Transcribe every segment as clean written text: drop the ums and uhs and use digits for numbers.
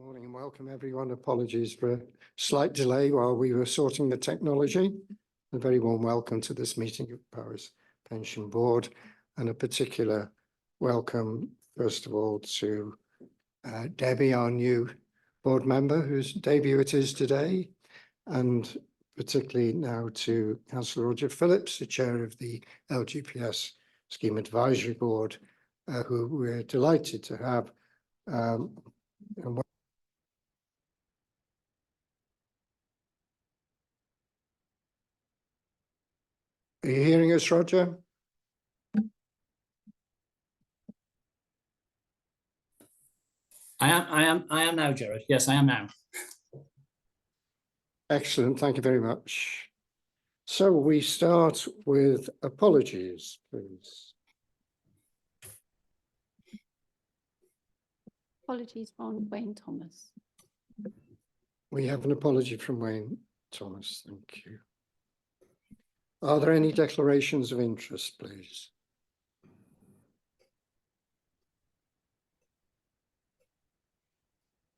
Morning and welcome everyone. Apologies for a slight delay while we were sorting the technology. A very warm welcome to this meeting of Powys Pension Board, and a particular welcome first of all to Debbie, our new board member whose debut it is today, and particularly now to Councillor Roger Phillips, the chair of the LGPS Scheme Advisory Board, who we're delighted to have. Are you hearing us, Roger? I am now, Jared. Yes, I am now. Excellent, thank you very much. So we start with apologies, please. Apologies from Wayne Thomas. We have an apology from Wayne Thomas, thank you. Are there any declarations of interest, please?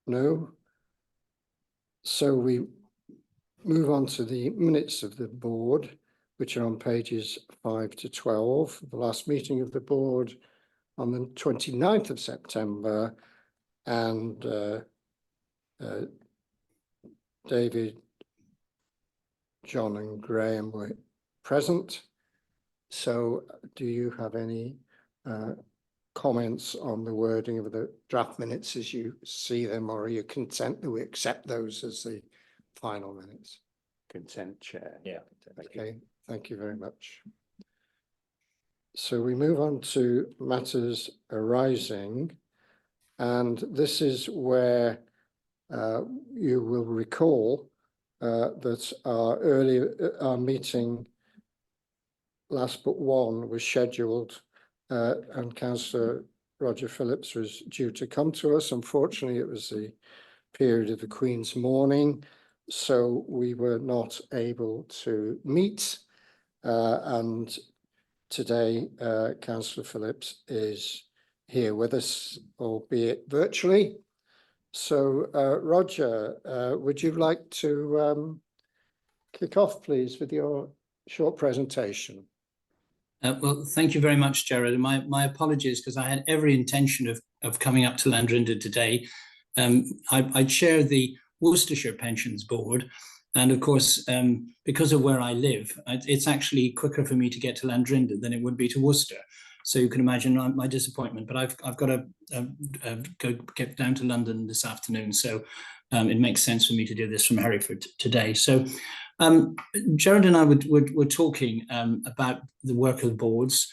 No? So we move on to the minutes of the board, which are on pages 5 to 12. The last meeting of the board on the 29th of September, and David, John and Graham were present. So do you have any comments on the wording of the draft minutes as you see them, or are you content that we accept those as the final minutes? Consent, Chair. Yeah. Okay, thank you very much. So we move on to matters arising, and this is where you will recall that our meeting last but one was scheduled, and Councillor Roger Phillips was due to come to us. Unfortunately, it was the period of the Queen's mourning, so we were not able to meet. And today, Councillor Phillips is here with us, albeit virtually. So, Roger, would you like to kick off, please, with your short presentation? Well, thank you very much, Jared. And my apologies, because I had every intention of coming up to Landrinda today. I chair the Worcestershire Pensions Board, and of course, because of where I live, it's actually quicker for me to get to Landrinda than it would be to Worcester. So you can imagine my disappointment. But I've got to go get down to London this afternoon, so it makes sense for me to do this from Hereford today. So Jared and I were talking about the work of the boards.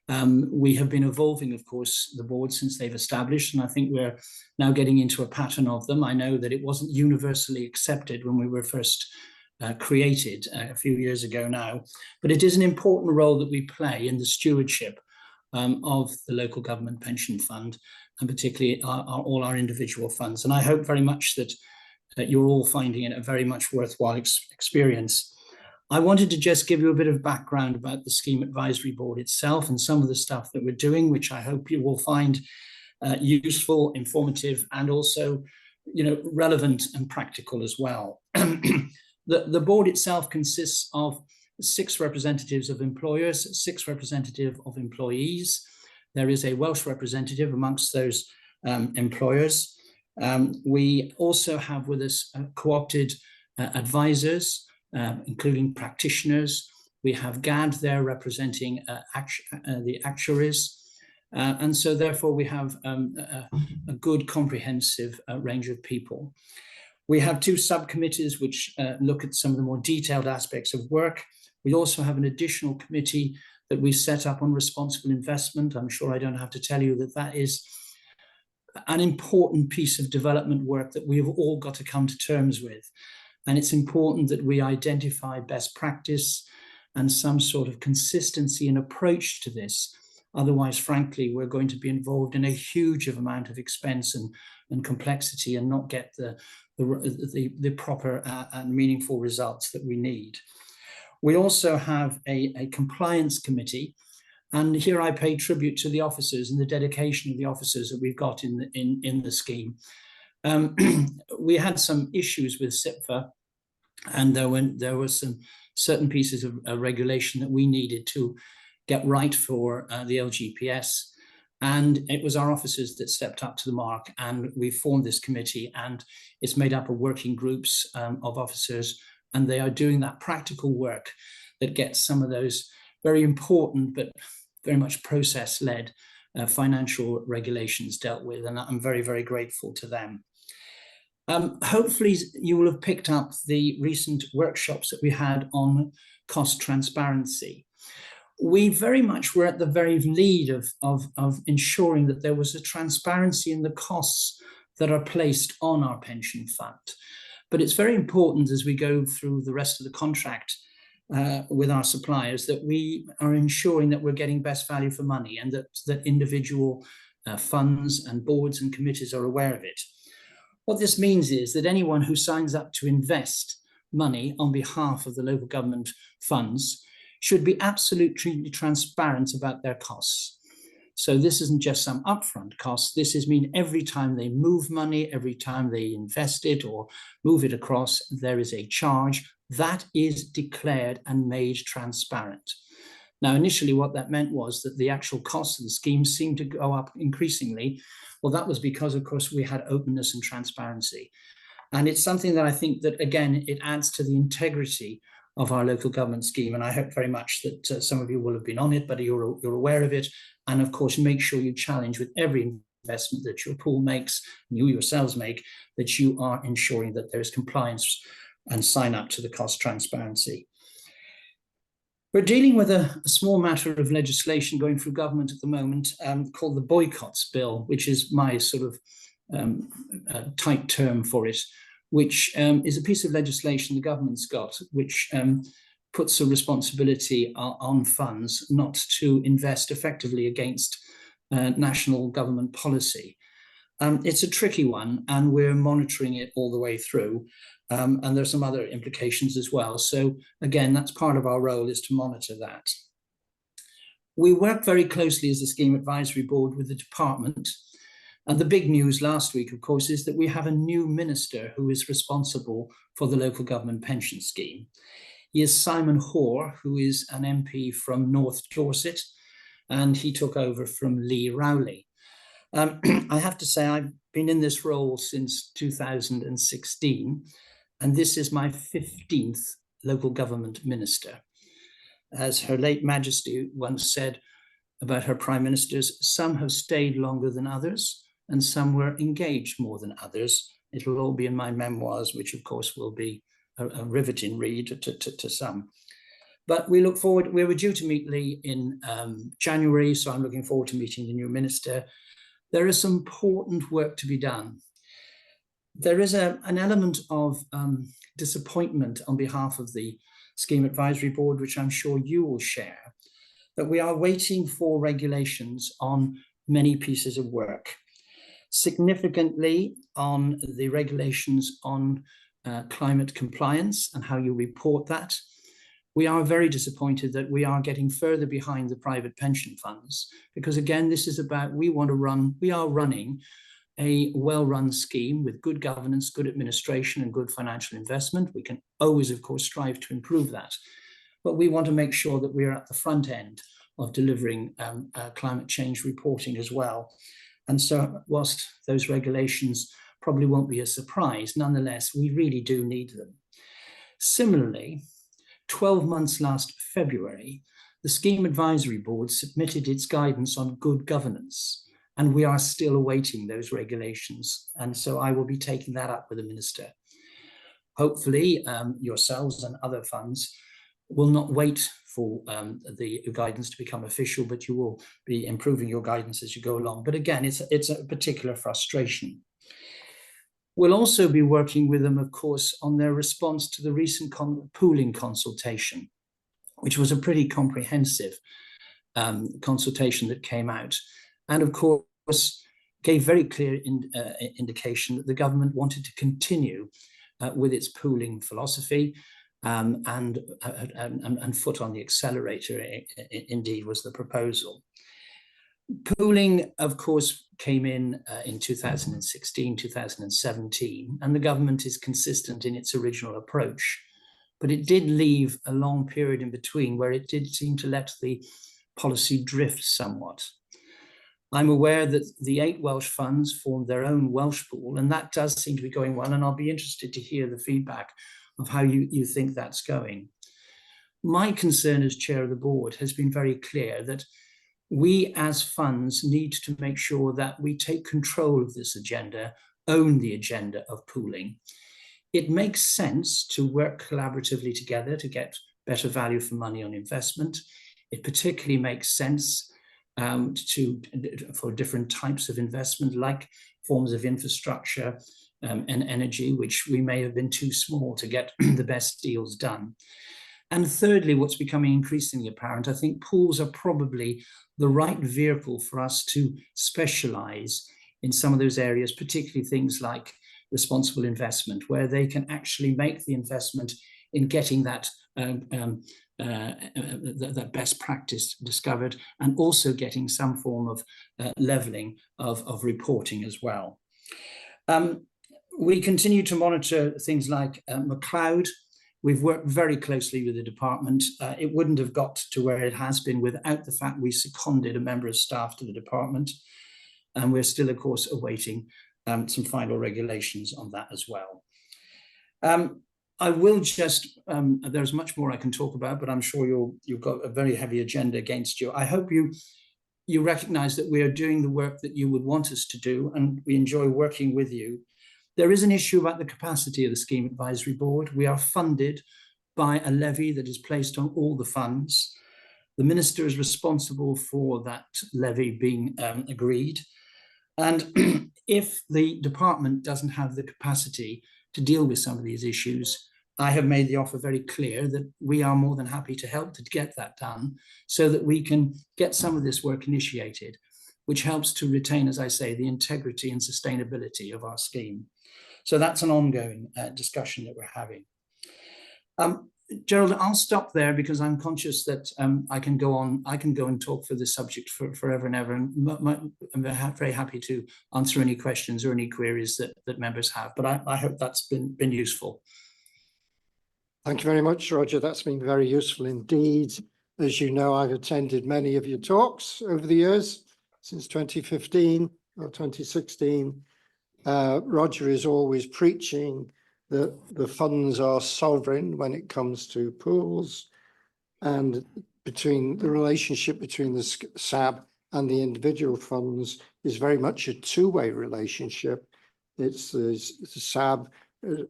We have been evolving, of course, the board since they've established, and I think we're now getting into a pattern of them. I know that it wasn't universally accepted when we were first created a few years ago now, but it is an important role that we play in the stewardship of the local government pension fund, and particularly all our individual funds. And I hope very much that you're all finding it a very much worthwhile experience. I wanted to just give you a bit of background about the Scheme Advisory Board itself and some of the stuff that we're doing, which I hope you will find useful, informative, and also, relevant and practical as well. The board itself consists of 6 representatives of employers, 6 representatives of employees. There is a Welsh representative amongst those employers. We also have with us co-opted advisors, including practitioners. We have GAD there representing the actuaries. And so therefore we have a good comprehensive range of people. We have 2 subcommittees which look at some of the more detailed aspects of work. We also have an additional committee that we set up on responsible investment. I'm sure I don't have to tell you that that is an important piece of development work that we've all got to come to terms with. And it's important that we identify best practice and some sort of consistency and approach to this. Otherwise, frankly, we're going to be involved in a huge amount of expense and complexity and not get the proper and meaningful results that we need. We also have a compliance committee, and here I pay tribute to the officers and the dedication of the officers that we've got in the scheme. We had some issues with SIPFA, and there were some certain pieces of regulation that we needed to get right for the LGPS. And it was our officers that stepped up to the mark, and we formed this committee, and it's made up of working groups of officers, and they are doing that practical work that gets some of those very important but very much process-led financial regulations dealt with, and I'm very, very grateful to them. Hopefully you will have picked up the recent workshops that we had on cost transparency. We very much were at the very lead of ensuring that there was a transparency in the costs that are placed on our pension fund. But it's very important as we go through the rest of the contract with our suppliers that we are ensuring that we're getting best value for money, and that individual funds and boards and committees are aware of it. What this means is that anyone who signs up to invest money on behalf of the local government funds should be absolutely transparent about their costs. So this isn't just some upfront costs. This is mean every time they move money, every time they invest it or move it across, there is a charge that is declared and made transparent. Now, initially what that meant was that the actual costs of the scheme seemed to go up increasingly. Well, that was because, of course, we had openness and transparency. And it's something that I think that, again, it adds to the integrity of our local government scheme. And I hope very much that some of you will have been on it, but you're aware of it. And of course, make sure you challenge with every investment that your pool makes, and you yourselves make, that you are ensuring that there is compliance and sign up to the cost transparency. We're dealing with a small matter of legislation going through government at the moment called the Boycotts Bill, which is my sort of tight term for it, which is a piece of legislation the government's got, which puts a responsibility on funds not to invest effectively against national government policy. It's a tricky one, and we're monitoring it all the way through. And there's some other implications as well. So again, that's part of our role, is to monitor that. We work very closely as a Scheme Advisory Board with the department. And the big news last week, of course, is that we have a new minister who is responsible for the local government pension scheme. He is Simon Hoare, who is an MP from North Dorset, and he took over from Lee Rowley. I have to say, I've been in this role since 2016, and this is my 15th local government minister. As Her late Majesty once said about her prime ministers, some have stayed longer than others, and some were engaged more than others. It'll all be in my memoirs, which of course will be a riveting read to some. But we look forward, we were due to meet Lee in January, so I'm looking forward to meeting the new minister. There is some important work to be done. There is an element of disappointment on behalf of the Scheme Advisory Board, which I'm sure you will share, that we are waiting for regulations on many pieces of work. Significantly on the regulations on climate compliance and how you report that. We are very disappointed that we are getting further behind the private pension funds, because again, this is about, we are running a well-run scheme with good governance, good administration, and good financial investment. We can always, of course, strive to improve that, but we want to make sure that we're at the front end of delivering climate change reporting as well. And so whilst those regulations probably won't be a surprise, nonetheless, we really do need them. Similarly, 12 months last February, the Scheme Advisory Board submitted its guidance on good governance, and we are still awaiting those regulations. And so I will be taking that up with the Minister. Hopefully, yourselves and other funds will not wait for the guidance to become official, but you will be improving your guidance as you go along. But again, it's a particular frustration. We'll also be working with them, of course, on their response to the recent pooling consultation, which was a pretty comprehensive consultation that came out. And of course, gave very clear indication that the government wanted to continue with its pooling philosophy, and foot on the accelerator, indeed, was the proposal. Pooling, of course, came in 2016, 2017, and the government is consistent in its original approach. But it did leave a long period in between where it did seem to let the policy drift somewhat. I'm aware that the 8 Welsh funds formed their own Welsh pool, and that does seem to be going well, and I'll be interested to hear the feedback of how you think that's going. My concern as chair of the board has been very clear that we as funds need to make sure that we take control of this agenda, own the agenda of pooling. It makes sense to work collaboratively together to get better value for money on investment. It particularly makes sense for different types of investment, like forms of infrastructure and energy, which we may have been too small to get the best deals done. And thirdly, what's becoming increasingly apparent, I think pools are probably the right vehicle for us to specialize in some of those areas, particularly things like responsible investment, where they can actually make the investment in getting that that best practice discovered, and also getting some form of leveling of reporting as well. We continue to monitor things like McLeod. We've worked very closely with the department. It wouldn't have got to where it has been without the fact we seconded a member of staff to the department. And we're still, of course, awaiting some final regulations on that as well. I will just, there's much more I can talk about, but I'm sure you've got a very heavy agenda against you. I hope you recognize that we are doing the work that you would want us to do, and we enjoy working with you. There is an issue about the capacity of the Scheme Advisory Board. We are funded by a levy that is placed on all the funds. The Minister is responsible for that levy being agreed. And if the department doesn't have the capacity to deal with some of these issues, I have made the offer very clear that we are more than happy to help to get that done so that we can get some of this work initiated, which helps to retain, as I say, the integrity and sustainability of our scheme. So that's an ongoing discussion that we're having. Gerald, I'll stop there because I'm conscious that I can go on. I can go and talk for this subject for forever and ever. And I'm very happy to answer any questions or any queries that members have. But I hope that's been useful. Thank you very much, Roger. That's been very useful indeed. As you know, I've attended many of your talks over the years, since 2015 or 2016. Roger is always preaching that the funds are sovereign when it comes to pools, and between the relationship between the SAB and the individual funds is very much a two-way relationship. It's the SAB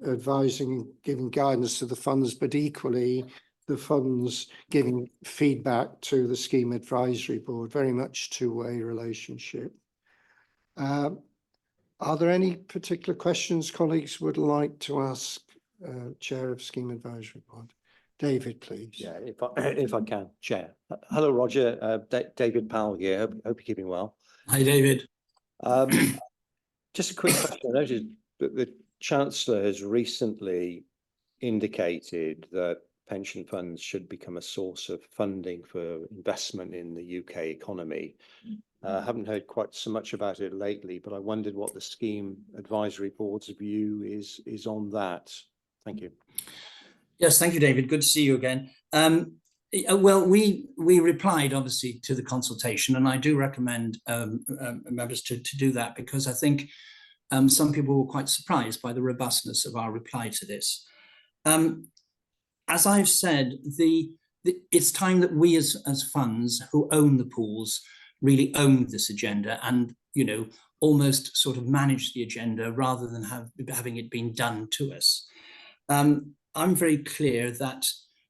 advising, giving guidance to the funds, but equally the funds giving feedback to the Scheme Advisory Board, very much two-way relationship. Are there any particular questions colleagues would like to ask Chair of Scheme Advisory Board? David, please. Yeah, if I can, Chair. Hello, Roger. David Powell here. Hope you're keeping well. Hi, David. Just a quick question. I noticed that the Chancellor has recently indicated that pension funds should become a source of funding for investment in the UK economy. Haven't heard quite so much about it lately, but I wondered what the Scheme Advisory Board's view is on that. Thank you. Yes, thank you, David. Good to see you again. Well, we replied obviously to the consultation, and I do recommend members to do that, because I think some people were quite surprised by the robustness of our reply to this. As I've said, it's time that we as funds who own the pools really own this agenda and, you know, almost sort of manage the agenda rather than having it been done to us. I'm very clear that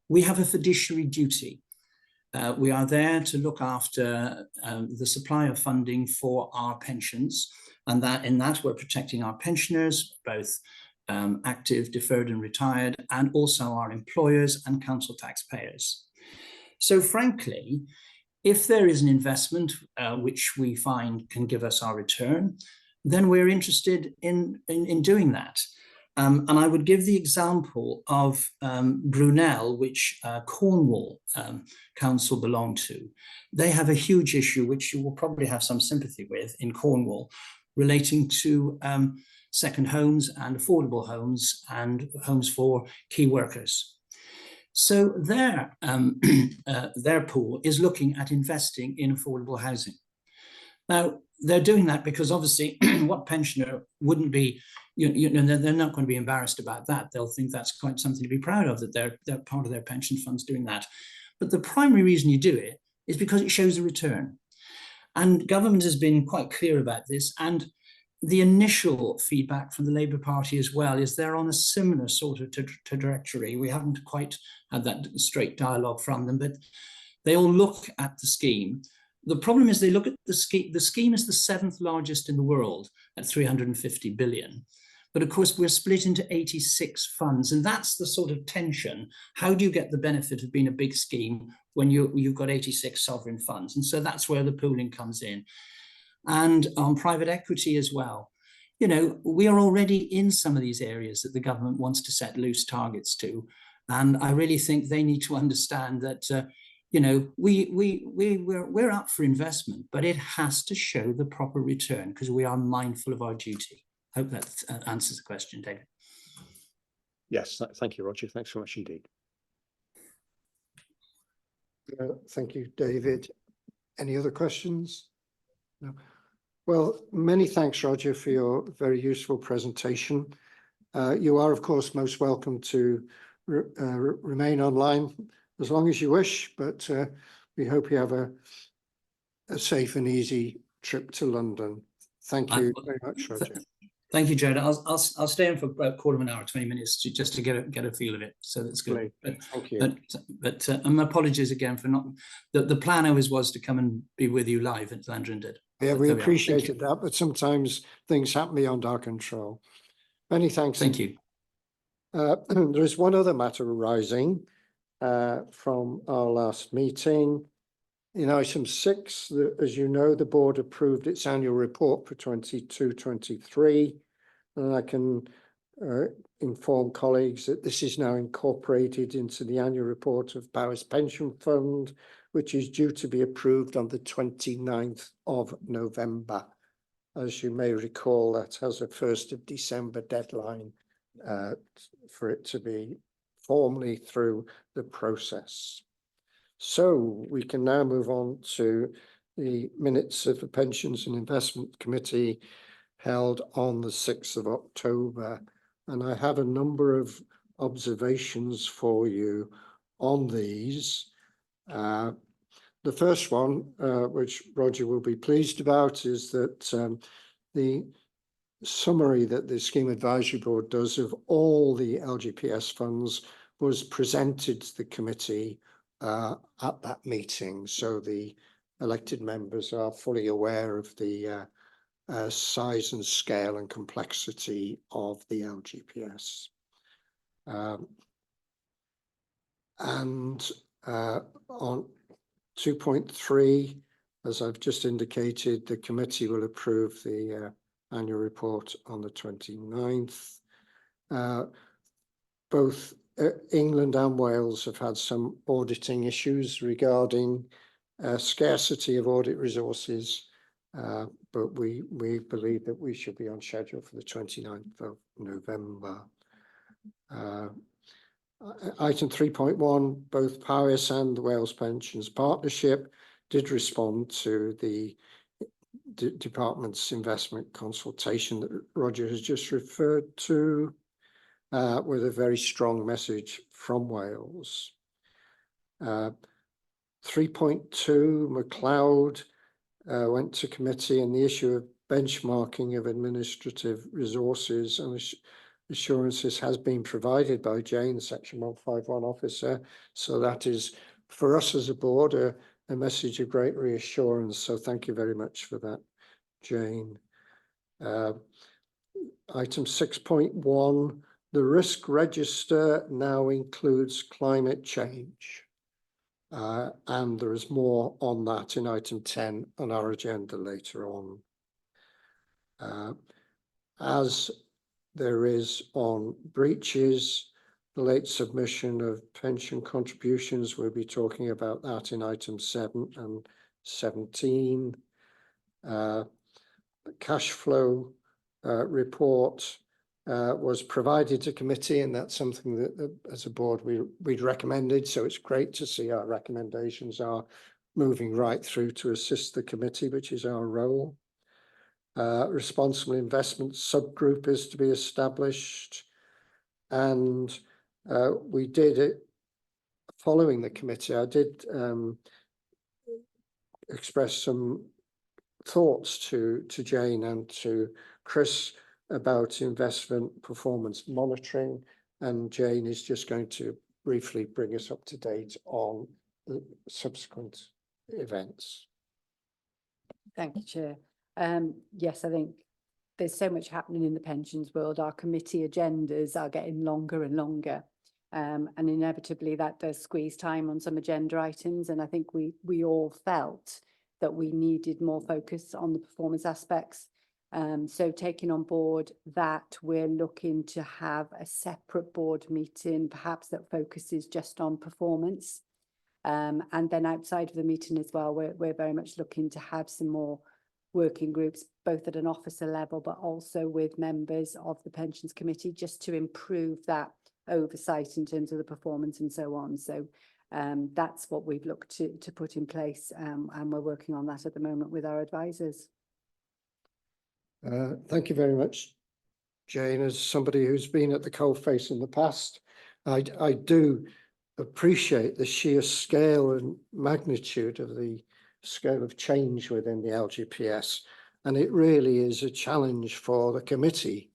we have a fiduciary duty. We are there to look after the supply of funding for our pensions, and that in that we're protecting our pensioners, both active, deferred and retired, and also our employers and council taxpayers. So frankly, if there is an investment which we find can give us our return, then we're interested in doing that. And I would give the example of Brunel, which Cornwall Council belong to. They have a huge issue, which you will probably have some sympathy with in Cornwall, relating to second homes and affordable homes and homes for key workers. So their pool is looking at investing in affordable housing. Now, they're doing that because obviously what pensioner wouldn't be, they're not going to be embarrassed about that. They'll think that's quite something to be proud of, that they're part of their pension funds doing that. But the primary reason you do it is because it shows a return. And government has been quite clear about this. And the initial feedback from the Labour Party as well is they're on a similar sort of trajectory. We haven't quite had that straight dialogue from them, but they all look at the scheme. The problem is they look at the scheme. The scheme is the 7th largest in the world at 350 billion. But of course, we're split into 86 funds, and that's the sort of tension. How do you get the benefit of being a big scheme when you've got 86 sovereign funds? And so that's where the pooling comes in. And on private equity as well. We are already in some of these areas that the government wants to set loose targets to. And I really think they need to understand that, we're up for investment, but it has to show the proper return because we are mindful of our duty. I hope that answers the question, David. Yes, thank you, Roger. Thanks very much indeed. Thank you, David. Any other questions? No. Well, many thanks, Roger, for your very useful presentation. You are, of course, most welcome to remain online as long as you wish, but we hope you have a safe and easy trip to London. Thank you very much, Roger. Thank you, Jared. I'll stay in for about a quarter of an hour, 20 minutes just to get a feel of it. So that's good. Thank you. But my apologies again for not. The plan always was to come and be with you live at Landrinded. Yeah, we appreciated that, but sometimes things happen beyond our control. Many thanks. Thank you. There is one other matter arising from our last meeting. In item 6, as you know, the board approved its annual report for 22-23, and I can inform colleagues that this is now incorporated into the annual report of Powys Pension Fund, which is due to be approved on the 29th of November. As you may recall, that has a 1st of December deadline for it to be formally through the process. So we can now move on to the minutes of the Pensions and Investment Committee held on the 6th of October. And I have a number of observations for you on these. The first one, which Roger will be pleased about, is that the summary that the Scheme Advisory Board does of all the LGPS funds was presented to the committee at that meeting, so the elected members are fully aware of the size and scale and complexity of the LGPS. And on 2.3, as I've just indicated, the committee will approve the annual report on the 29th. Both England and Wales have had some auditing issues regarding scarcity of audit resources, but we believe that we should be on schedule for the 29th of November. Item 3.1, both Powys and the Wales Pensions Partnership did respond to the department's investment consultation that Roger has just referred to, with a very strong message from Wales. 3.2, MacLeod went to committee, and the issue of benchmarking of administrative resources and assurances has been provided by Jane, Section 151 officer. So that is, for us as a board, a message of great reassurance. So thank you very much for that, Jane. Item 6.1, the risk register now includes climate change. And there is more on that in item 10 on our agenda later on. As there is on breaches, the late submission of pension contributions. We'll be talking about that in item 7 and 17. The cash flow report was provided to committee, and that's something that as a board we'd recommended. So it's great to see our recommendations are moving right through to assist the committee, which is our role. Responsible investment subgroup is to be established, and we did it following the committee. I did express some thoughts to Jane and to Chris about investment performance monitoring, and Jane is just going to briefly bring us up to date on the subsequent events. Thank you, Chair. Yes, I think there's so much happening in the pensions world. Our committee agendas are getting longer and longer. And inevitably that does squeeze time on some agenda items. And I think we all felt that we needed more focus on the performance aspects. So taking on board that, we're looking to have a separate board meeting, perhaps that focuses just on performance. And then outside of the meeting as well, we're very much looking to have some more working groups, both at an officer level, but also with members of the pensions committee, just to improve that oversight in terms of the performance and so on. So that's what we've looked to put in place, and we're working on that at the moment with our advisors. Thank you very much, Jane. As somebody who's been at the coalface in the past, I do appreciate the sheer scale and magnitude of the scale of change within the LGPS, and it really is a challenge for the committee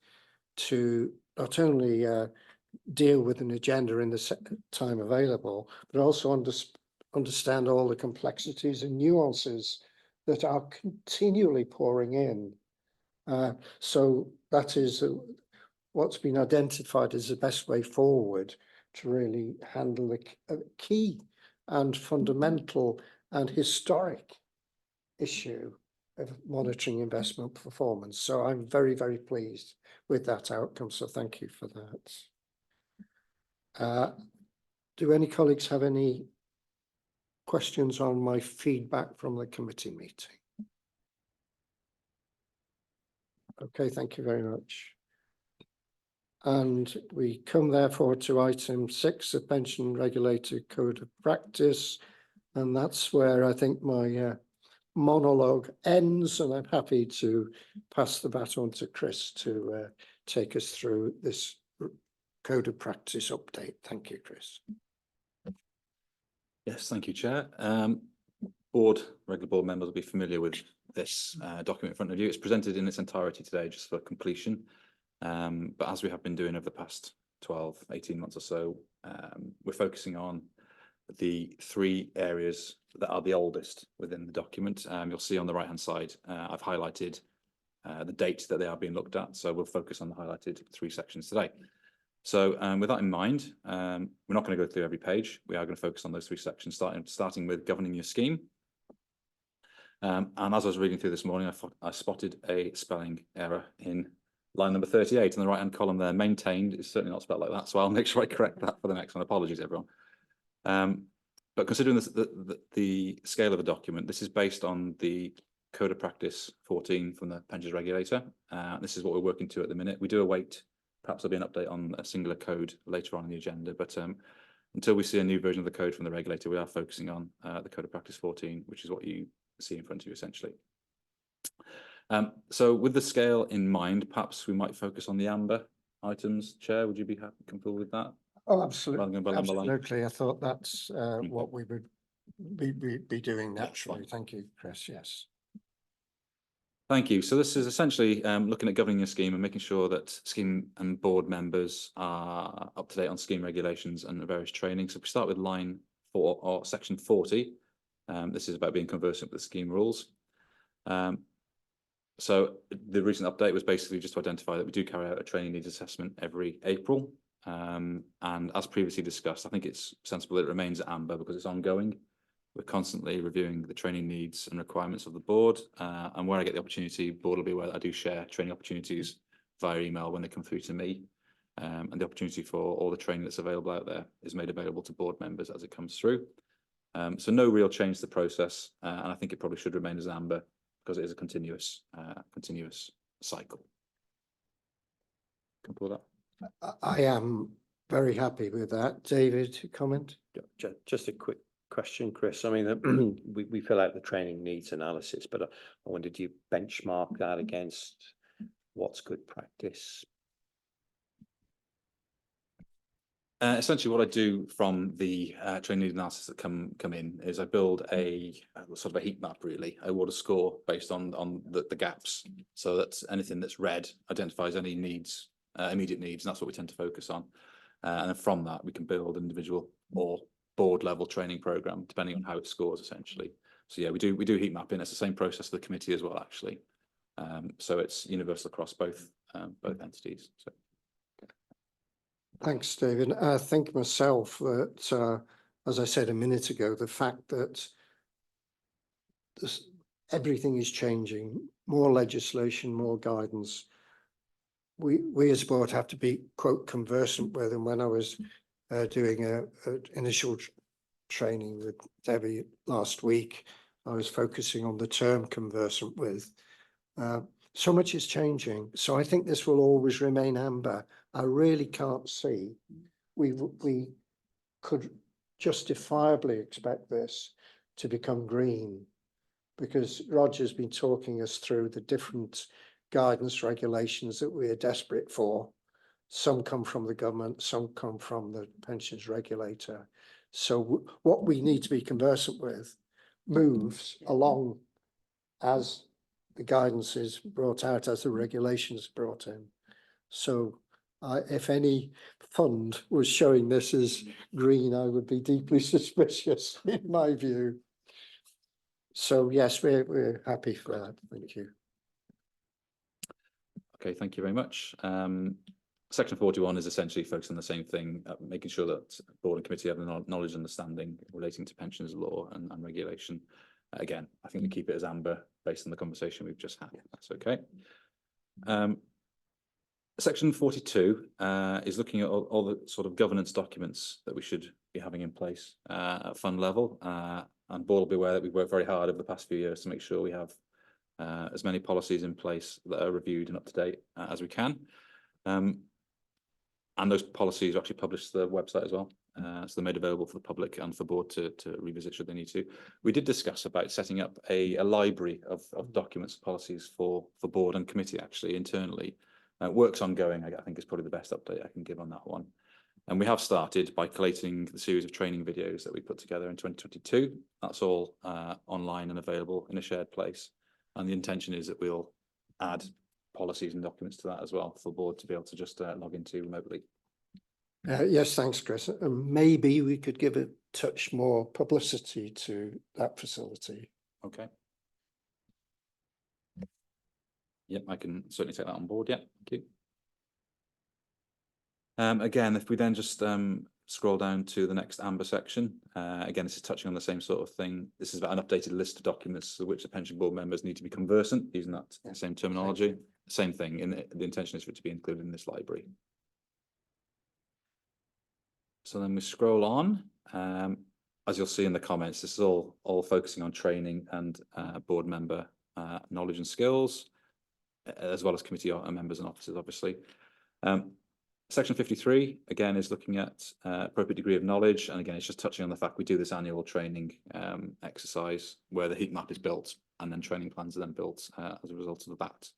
to not only deal with an agenda in the time available, but also understand all the complexities and nuances that are continually pouring in. So that is what's been identified as the best way forward to really handle the key and fundamental and historic issue of monitoring investment performance. So I'm very, very pleased with that outcome. So thank you for that. Do any colleagues have any questions on my feedback from the committee meeting? Okay, thank you very much. And we come therefore to item 6, the Pension Regulator Code of Practice. And that's where I think my monologue ends, and I'm happy to pass the baton to Chris to take us through this Code of Practice update. Thank you, Chris. Yes, thank you, Chair. Regular board members will be familiar with this document in front of you. It's presented in its entirety today just for completion. But as we have been doing over the past 12, 18 months or so, we're focusing on the 3 areas that are the oldest within the document. You'll see on the right hand side, I've highlighted the dates that they are being looked at. So we'll focus on the highlighted 3 sections today. So with that in mind, we're not going to go through every page. We are going to focus on those 3 sections, starting with governing your scheme. And as I was reading through this morning, I spotted a spelling error in line number 38 in the right hand column there. Maintained is certainly not spelled like that, so I'll make sure I correct that for the next one. Apologies, everyone. But considering the scale of the document, this is based on the Code of Practice 14 from the Pensions Regulator. This is what we're working to at the minute. We do await, perhaps there'll be an update on a singular code later on in the agenda, but until we see a new version of the code from the regulator, we are focusing on the Code of Practice 14, which is what you see in front of you essentially. So with the scale in mind, perhaps we might focus on the amber items. Chair, would you be comfortable with that? Oh, absolutely. Absolutely. I thought that's what we would be doing naturally. Yes, thank you, Chris. Yes. Thank you. So this is essentially looking at governing a scheme and making sure that scheme and board members are up to date on scheme regulations and various training. So if we start with line 4 or section 40, this is about being conversant with the scheme rules. So the recent update was basically just to identify that we do carry out a training needs assessment every April. And as previously discussed, I think it's sensible that it remains at amber because it's ongoing. We're constantly reviewing the training needs and requirements of the board. And where I get the opportunity, board will be aware that I do share training opportunities via email when they come through to me. And the opportunity for all the training that's available out there is made available to board members as it comes through. So no real change to the process, and I think it probably should remain as amber because it is a continuous cycle. Can pull that. I am very happy with that. David, comment? Just a quick question, Chris. I mean, we fill out the training needs analysis, but I wonder, do you benchmark that against what's good practice? Essentially, what I do from the training analysis that come in is I build a sort of a heat map. Really, I award a score based on the gaps, so that anything that's red identifies any needs, immediate needs, and that's what we tend to focus on. And then from that, we can build an individual or board level training program depending on how it scores, essentially. So yeah, we do heat mapping. It's the same process for the committee as well, actually. So it's universal across both entities. So. Thanks, David. I think myself that, as I said a minute ago, the fact that everything is changing, more legislation, more guidance, we as a board have to be, quote, conversant with. And when I was doing a initial training with Debbie last week, I was focusing on the term conversant with. So much is changing. So I think this will always remain amber. I really can't see we could justifiably expect this to become green, because Roger's been talking us through the different guidance regulations that we are desperate for. Some come from the government, some come from the pensions regulator. So what we need to be conversant with moves along as the guidance is brought out, as the regulations brought in. So if any fund was showing this as green, I would be deeply suspicious in my view. So yes, we're happy for that. Thank you. Okay, thank you very much. Section 41 is essentially focused on the same thing, making sure that board and committee have the knowledge and understanding relating to pensions law and regulation. Again, I think we keep it as amber based on the conversation we've just had. That's okay. Section 42 is looking at all the sort of governance documents that we should be having in place at fund level. And board will be aware that we've worked very hard over the past few years to make sure we have as many policies in place that are reviewed and up to date as we can. And those policies are actually published to the website as well. So they're made available for the public and for board to revisit should they need to. We did discuss about setting up a library of documents, policies for board and committee actually internally. Work's ongoing, I think is probably the best update I can give on that one. And we have started by collating the series of training videos that we put together in 2022. That's all online and available in a shared place. And the intention is that we'll add policies and documents to that as well for the board to be able to just log into remotely. Yes, thanks, Chris. Maybe we could give a touch more publicity to that facility. Okay. Yep, I can certainly take that on board. Yeah, thank you. Again, if we then just scroll down to the next amber section, again, this is touching on the same sort of thing. This is about an updated list of documents for which the pension board members need to be conversant, using that same terminology. Same thing, the intention is for it to be included in this library. So then we scroll on. As you'll see in the comments, this is all focusing on training and board member knowledge and skills, as well as committee members and officers, obviously. Section 53, again, is looking at appropriate degree of knowledge. And again, it's just touching on the fact we do this annual training exercise where the heat map is built and then training plans are then built as a result of that.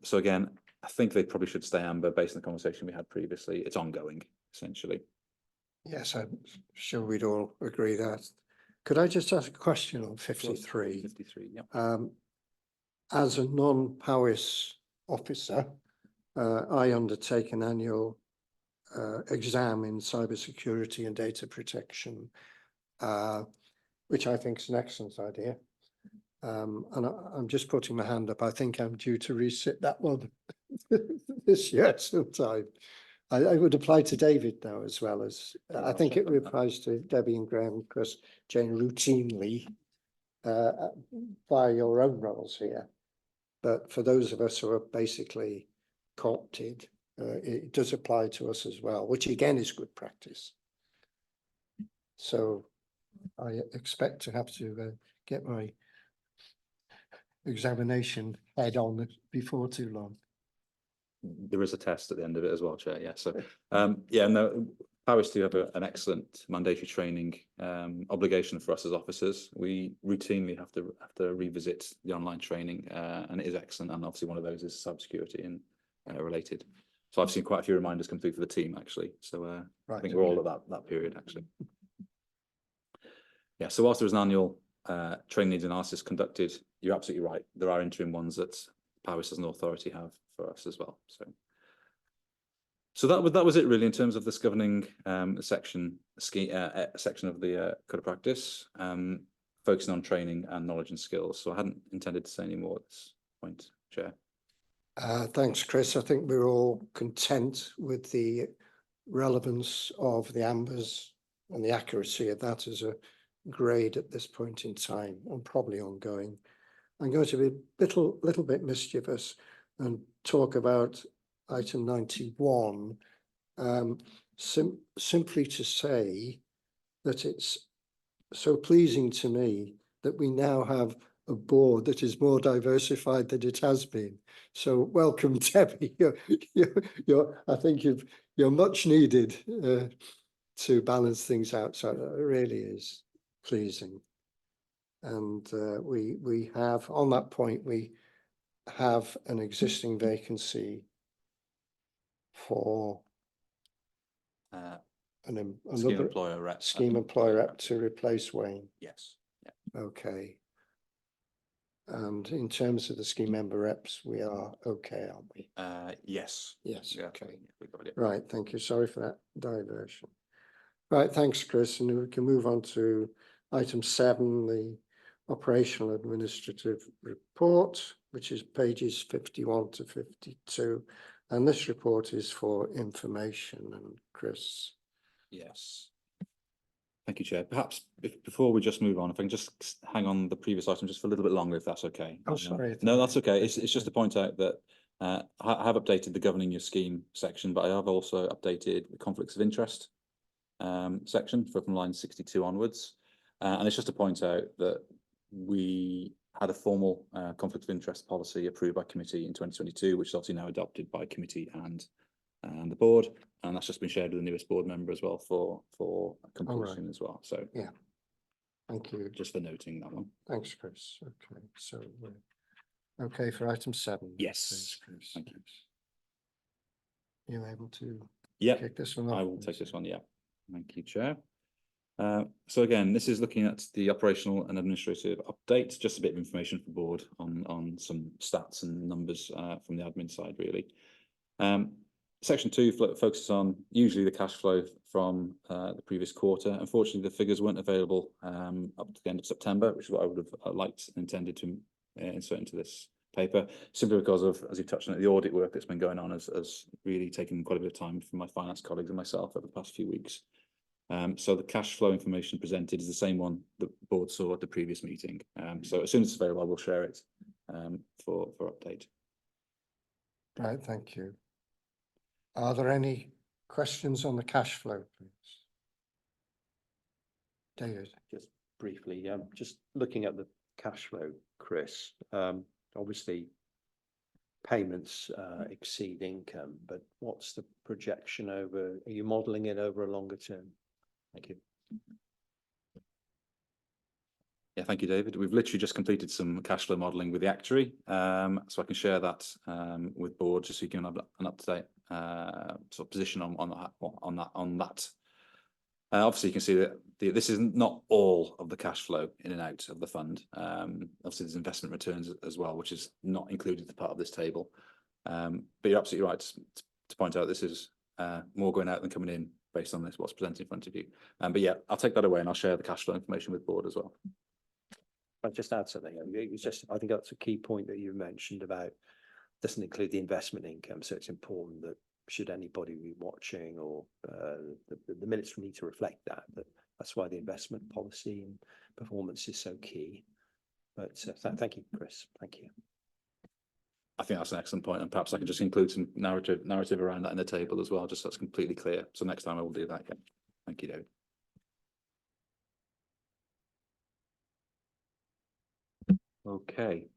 So again, I think they probably should stay amber based on the conversation we had previously. It's ongoing, essentially. Yes, I'm sure we'd all agree that. Could I just ask a question on 53? 53, yeah. As a non-Powys officer, I undertake an annual exam in cybersecurity and data protection, which I think is an excellent idea. And I'm just putting my hand up. I think I'm due to resit that one this year sometime. I would apply to David now as well as, I think it applies to Debbie and Graham, Chris, Jane routinely by your own roles here. but for those of us who are basically co-opted, it does apply to us as well, which again is good practice. So I expect to have to get my examination head on before too long. There is a test at the end of it as well, Chair. Yeah. So, yeah, no, Powys do have an excellent mandatory training obligation for us as officers. We routinely have to revisit the online training, and it is excellent. And obviously, one of those is cybersecurity and related. So I've seen quite a few reminders come through for the team actually. So Right. I think we're all at that period actually. Yeah. So whilst there was an annual training needs analysis conducted, you're absolutely right. There are interim ones that Powys as an authority have for us as well. So that was it really in terms of this governing section of the code of practice, focusing on training and knowledge and skills. So I hadn't intended to say any more at this point, Chair. Thanks, Chris. I think we're all content with the relevance of the ambers and the accuracy of that as a grade at this point in time, and probably ongoing. I'm going to be a little bit mischievous and talk about item 91, simply to say that it's so pleasing to me that we now have a board that is more diversified than it has been. So welcome, Debbie. I think you're much needed to balance things out. So it really is pleasing. And we have, on that point, we have an existing vacancy for Scheme another employer rep. scheme employer rep to replace Wayne. Yes. Yeah. Okay. And in terms of the scheme member reps, we are okay, aren't we? Yes. Yes, Yeah, okay. we got it. Right, thank you. Sorry for that diversion. Right, thanks, Chris. And we can move on to item 7, the operational administrative report, which is pages 51 to 52. And this report is for information. And Chris. Yes. Thank you, Chair. Perhaps before we just move on, if I can just hang on the previous item just for a little bit longer, if that's okay. Oh, sorry. No, that's okay. It's just to point out that I have updated the governing your scheme section, but I have also updated the conflicts of interest section from line 62 onwards. And it's just to point out that we had a formal conflict of interest policy approved by committee in 2022, which is obviously now adopted by committee and the board, and that's just been shared with the newest board member as well for completion as well. So Yeah, thank you. just for noting that one. Thanks, Chris. Okay, so we're okay for item 7. Yes, please, Chris. thank you. You able to Yeah, kick this one off? I will take this one. Yeah, thank you, Chair. So again, this is looking at the operational and administrative update, just a bit of information for the board on some stats and numbers from the admin side, really. Section 2 focuses on usually the cash flow from the previous quarter. Unfortunately, the figures weren't available up to the end of September, which is what I would have liked and intended to insert into this paper, simply because of, as you touched on it, the audit work that's been going on has really taken quite a bit of time from my finance colleagues and myself over the past few weeks. So the cash flow information presented is the same one the board saw at the previous meeting. So as soon as it's available, I will share it for update. Right, thank you. Are there any questions on the cash flow, please? David. Just briefly, just looking at the cash flow, Chris, obviously payments exceed income, but what's the projection over, are you modelling it over a longer term? Thank you. Yeah, thank you, David. We've literally just completed some cash flow modelling with the actuary, so I can share that with board just so you can have an up-to-date sort of position on that. Obviously, you can see that this is not all of the cash flow in and out of the fund. Obviously, there's investment returns as well, which is not included as part of this table. But you're absolutely right to point out this is more going out than coming in based on what's presented in front of you. But yeah, I'll take that away and I'll share the cash flow information with board as well. I'll just add something. It's just, I think that's a key point that you mentioned about doesn't include the investment income. So it's important that should anybody be watching or the minutes need to reflect that, but that's why the investment policy and performance is so key. But thank you, Chris. Thank you. I think that's an excellent point, and perhaps I can just include some narrative around that in the table as well, just so it's completely clear. So next time I will do that. Yeah. Thank you, David. Okay.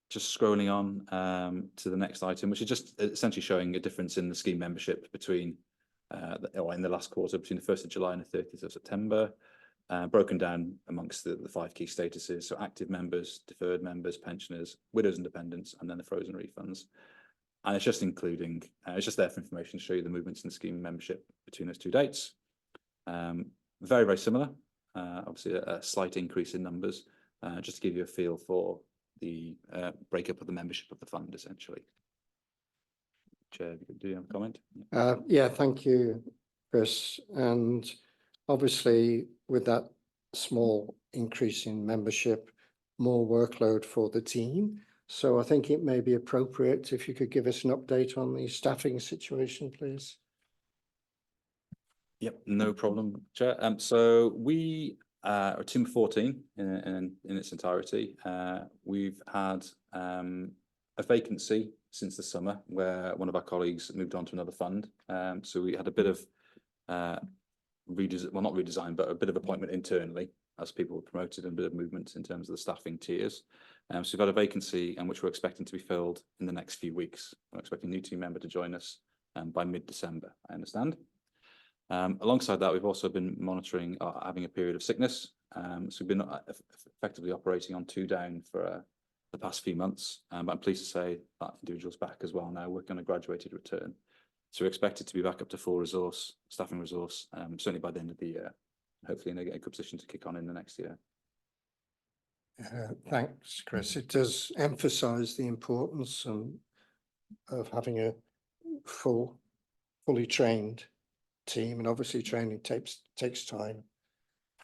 Just scrolling on to the next item, which is just essentially showing a difference in the scheme membership between or in the last quarter between the 1st of July and the 30th of September. Broken down amongst the 5 key statuses, so active members, deferred members, pensioners, widows and dependents, and then the frozen refunds. And it's just including, it's just there for information to show you the movements in the scheme membership between those 2 dates. Very, very similar, obviously a slight increase in numbers, just to give you a feel for the breakup of the membership of the fund, essentially. Chair, do you have a comment? Yeah, thank you, Chris. And obviously, with that small increase in membership, more workload for the team. So I think it may be appropriate if you could give us an update on the staffing situation, please. Yep, no problem, Chair. So we are a team of 14 in its entirety. We've had a vacancy since the summer where one of our colleagues moved on to another fund. So we had a bit of not redesign, but a bit of appointment internally as people were promoted and a bit of movement in terms of the staffing tiers. So we've got a vacancy and which we're expecting to be filled in the next few weeks. We're expecting a new team member to join us by mid-December, I understand. Alongside that, we've also been monitoring having a period of sickness. So we've been effectively operating on 2 down for the past few months. But I'm pleased to say that individual's back as well now, working on a graduated return. So we're expected to be back up to full resource, staffing resource, certainly by the end of the year. Hopefully in a good position to kick on in the next year. Thanks, Chris. It does emphasise the importance of having a fully trained team, and obviously training takes time,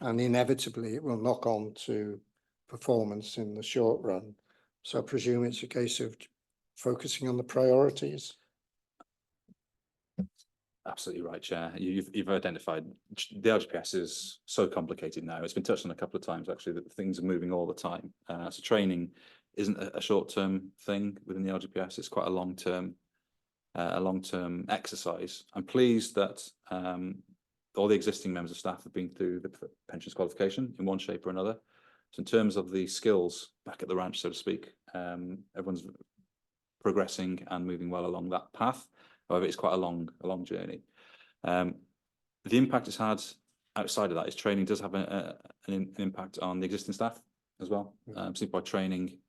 and inevitably it will knock on to performance in the short run. So I presume it's a case of focusing on the priorities. Absolutely right, Chair. You've identified the LGPS is so complicated now. It's been touched on a couple of times actually that things are moving all the time. So training isn't a short-term thing within the LGPS. It's quite a long-term exercise. I'm pleased that all the existing members of staff have been through the pensions qualification in one shape or another. So in terms of the skills back at the ranch, so to speak, everyone's progressing and moving well along that path. However, it's quite a long journey. The impact it's had outside of that is training does have an impact on the existing staff as well. Simply by training,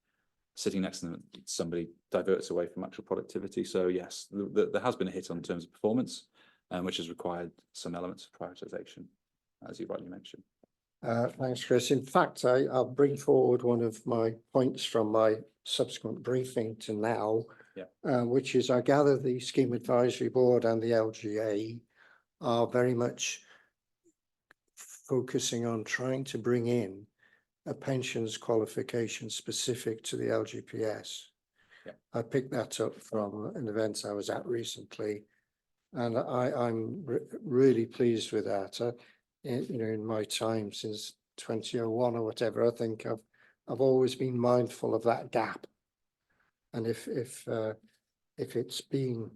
sitting next to somebody diverts away from actual productivity. So yes, there has been a hit on terms of performance, which has required some elements of prioritisation, as you rightly mentioned. Thanks, Chris. In fact, I'll bring forward one of my points from my subsequent briefing to now, which is I gather the Scheme Advisory Board and the LGA are very much focusing on trying to bring in a pensions qualification specific to the LGPS. I picked that up from an event I was at recently, and I'm really pleased with that. In my time since 2001 or whatever, I think I've always been mindful of that gap, and if it's been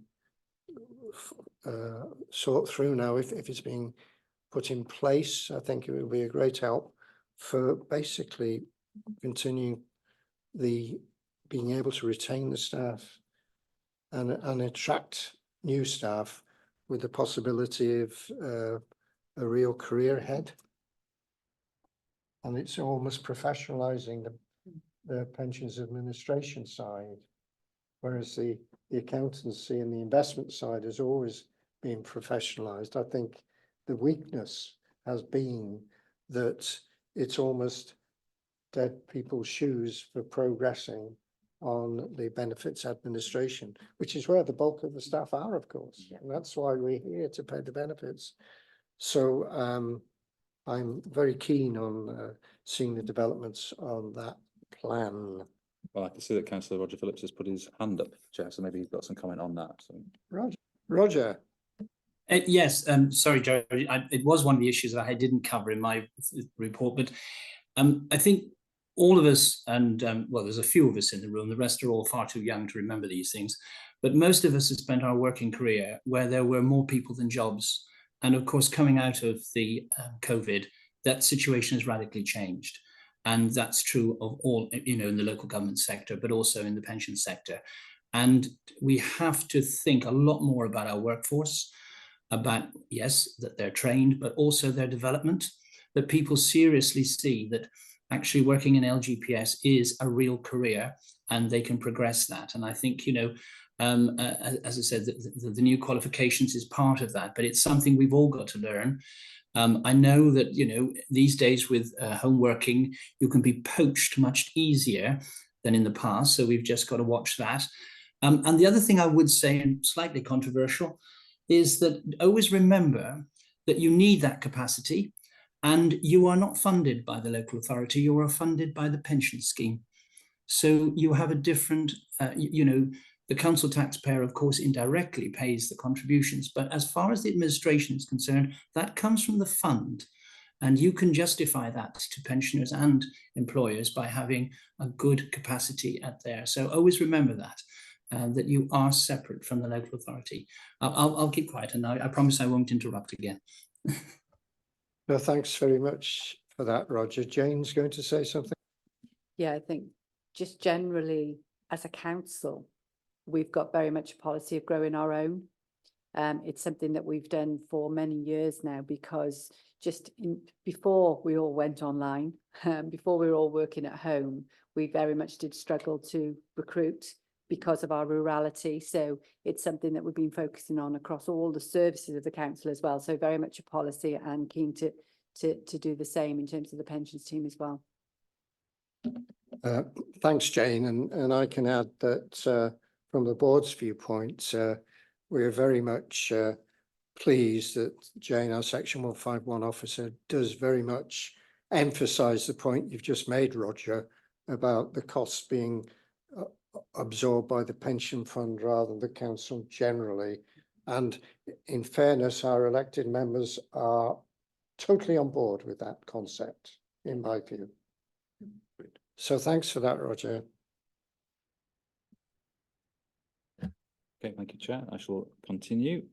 sought through now, if it's being put in place, I think it would be a great help for basically continuing being able to retain the staff and attract new staff with the possibility of a real career ahead. And it's almost professionalising the pensions administration side, whereas the accountancy and the investment side has always been professionalised. I think the weakness has been that it's almost dead people's shoes for progressing on the benefits administration, which is where the bulk of the staff are, of course. And that's why we're here, to pay the benefits. So I'm very keen on seeing the developments on that plan. Well, I can see that Councillor Roger Phillips has put his hand up, Chair, so maybe he's got some comment on that. So. Roger. Yes, sorry, Jerry. It was one of the issues that I didn't cover in my report, but I think all of us, and well, there's a few of us in the room, the rest are all far too young to remember these things, but most of us have spent our working career where there were more people than jobs. And of course, coming out of the COVID, that situation has radically changed. And that's true of all, you know, in the local government sector, but also in the pension sector. And we have to think a lot more about our workforce, about, yes, that they're trained, but also their development, that people seriously see that actually working in LGPS is a real career and they can progress that. And I think, you know, as I said, the new qualifications is part of that, but it's something we've all got to learn. I know that, you know, these days with home working, you can be poached much easier than in the past. So we've just got to watch that. And the other thing I would say, and slightly controversial, is that always remember that you need that capacity, and you are not funded by the local authority, you are funded by the pension scheme. So you have a different, you know, the council taxpayer, of course, indirectly pays the contributions, but as far as the administration is concerned, that comes from the fund. And you can justify that to pensioners and employers by having a good capacity at there. So always remember that, that you are separate from the local authority. I'll keep quiet, and I promise I won't interrupt again. No, thanks very much for that, Roger. Jane's going to say something. Yeah, I think just generally as a council, we've got very much a policy of growing our own. It's something that we've done for many years now, because before we all went online, before we were all working at home, we very much did struggle to recruit because of our rurality. So it's something that we've been focusing on across all the services of the council as well. So very much a policy, and keen to do the same in terms of the pensions team as well. Thanks, Jane. And I can add that from the board's viewpoint, we are very much pleased that Jane, our Section 151 officer, does very much emphasise the point you've just made, Roger, about the costs being absorbed by the pension fund rather than the council generally. And in fairness, our elected members are totally on board with that concept, in my view. So thanks for that, Roger. Okay, thank you, Chair. I shall continue.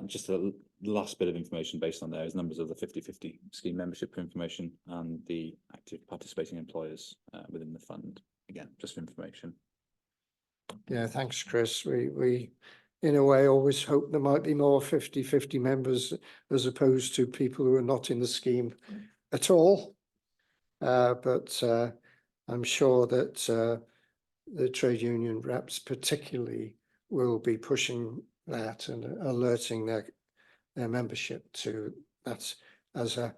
Just a last bit of information based on there is numbers of the 50/50 scheme membership information and the active participating employers within the fund. Again, just for information. Yeah, thanks, Chris. We in a way always hope there might be more 50/50 members as opposed to people who are not in the scheme at all. But I'm sure that the trade union reps particularly will be pushing that and alerting their membership to that as a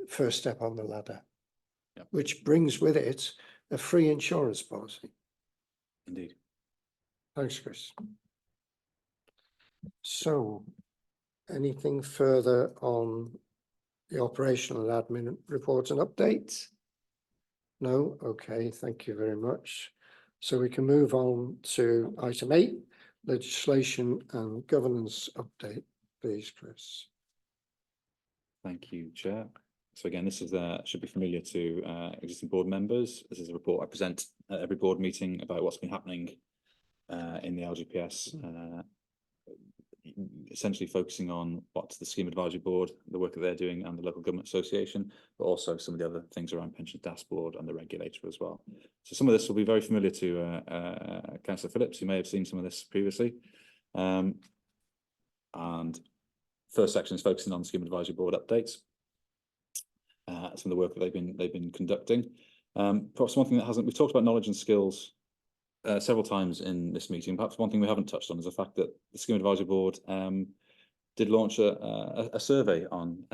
first step on the ladder. Yep. Which brings with it a free insurance policy. Indeed. Thanks, Chris. So, anything further on the operational and admin reports and updates? No? Okay, thank you very much. So we can move on to item 8, legislation and governance update, please, Chris. Thank you, Chair. So again, this is should be familiar to existing board members. This is a report I present at every board meeting about what's been happening in the LGPS, essentially focusing on what the Scheme Advisory Board, the work that they're doing, and the Local Government Association, but also some of the other things around Pension Dashboard and the regulator as well. So some of this will be very familiar to Councillor Phillips. You may have seen some of this previously. And first section is focusing on the Scheme Advisory Board updates. Some of the work that they've been conducting. Perhaps one thing that hasn't, we've talked about knowledge and skills several times in this meeting. Perhaps one thing we haven't touched on is the fact that the Scheme Advisory Board did launch a survey on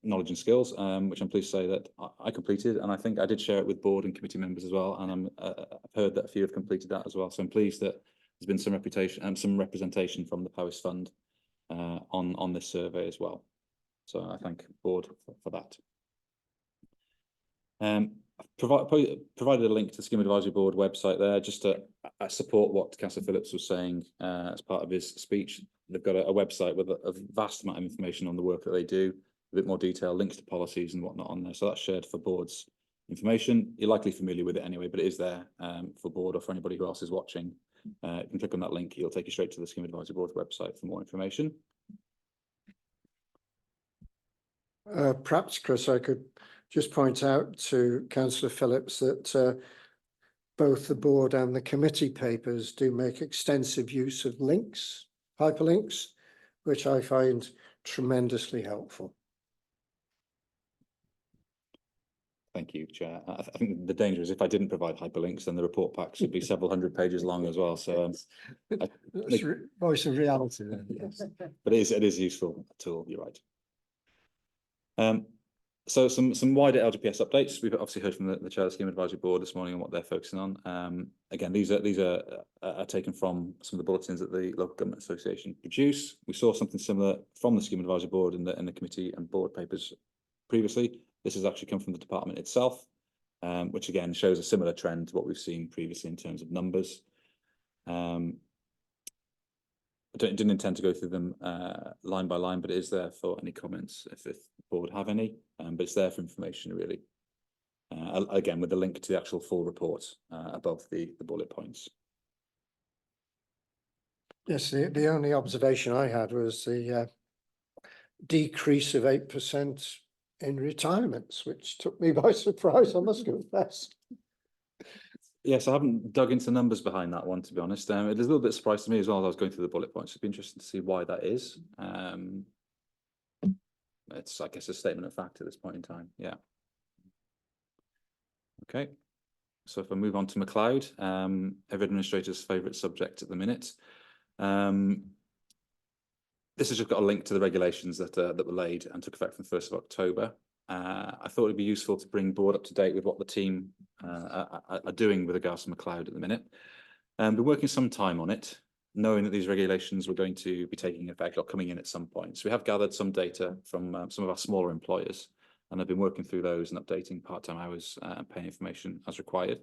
knowledge and skills, which I'm pleased to say that I completed, and I think I did share it with board and committee members as well. And I've heard that a few have completed that as well. So I'm pleased that there's been some representation from the Powys Fund on this survey as well. So I thank the board for that. Provided a link to the Scheme Advisory Board website there, just to support what Councillor Phillips was saying as part of his speech. They've got a website with a vast amount of information on the work that they do, a bit more detail, links to policies and whatnot on there. So that's shared for boards information. You're likely familiar with it anyway, but it is there for board or for anybody who else is watching. You can click on that link. It'll take you straight to the Scheme Advisory Board website for more information. Perhaps, Chris, I could just point out to Councillor Phillips that both the board and the committee papers do make extensive use of links, hyperlinks, which I find tremendously helpful. Thank you, Chair. I think the danger is if I didn't provide hyperlinks, then the report packs would be several hundred pages long as well. So, That's voice of reality then, yes. but it is useful tool. You're right. So some wider LGPS updates. We've obviously heard from the Chair of the Scheme Advisory Board this morning on what they're focusing on. Again, these are taken from some of the bulletins that the Local Government Association produce. We saw something similar from the Scheme Advisory Board in the committee and board papers previously. This has actually come from the department itself, which again shows a similar trend to what we've seen previously in terms of numbers. I didn't intend to go through them line by line, but it is there for any comments if the board have any, but it's there for information really. Again, with the link to the actual full report above the bullet points. Yes, the only observation I had was the decrease of 8% in retirements, which took me by surprise, I must confess. Yes, I haven't dug into the numbers behind that one, to be honest. It is a little bit surprised to me as well as I was going through the bullet points. It'd be interesting to see why that is. It's, I guess, a statement of fact at this point in time. Yeah. Okay. So if I move on to McLeod, every administrator's favourite subject at the minute. This has just got a link to the regulations that were laid and took effect from the 1st of October. I thought it'd be useful to bring board up to date with what the team are doing with regards to McLeod at the minute. Been working some time on it, knowing that these regulations were going to be taking effect or coming in at some point. So we have gathered some data from some of our smaller employers, and I've been working through those and updating part-time hours and pay information as required.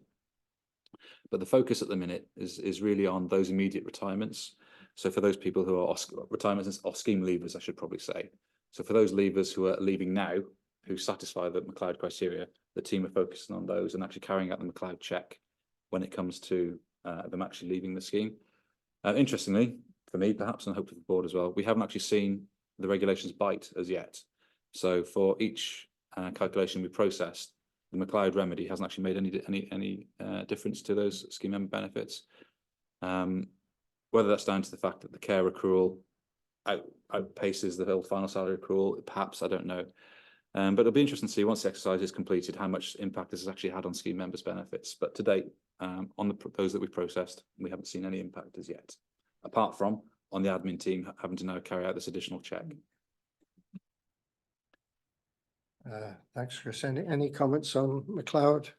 But the focus at the minute is really on those immediate retirements. So for those people who are retirements or scheme leavers, I should probably say. So for those leavers who are leaving now, who satisfy the McLeod criteria, the team are focusing on those and actually carrying out the McLeod check when it comes to them actually leaving the scheme. Interestingly, for me perhaps, and I hope for the board as well, we haven't actually seen the regulations bite as yet. So for each calculation we processed, the McLeod remedy hasn't actually made any difference to those scheme member benefits. Whether that's down to the fact that the care accrual outpaces the whole final salary accrual, perhaps, I don't know. But it'll be interesting to see once the exercise is completed how much impact this has actually had on scheme members' benefits. But to date, on those that we've processed, we haven't seen any impact as yet, apart from on the admin team having to now carry out this additional check. Thanks, Chris. Any comments on McLeod?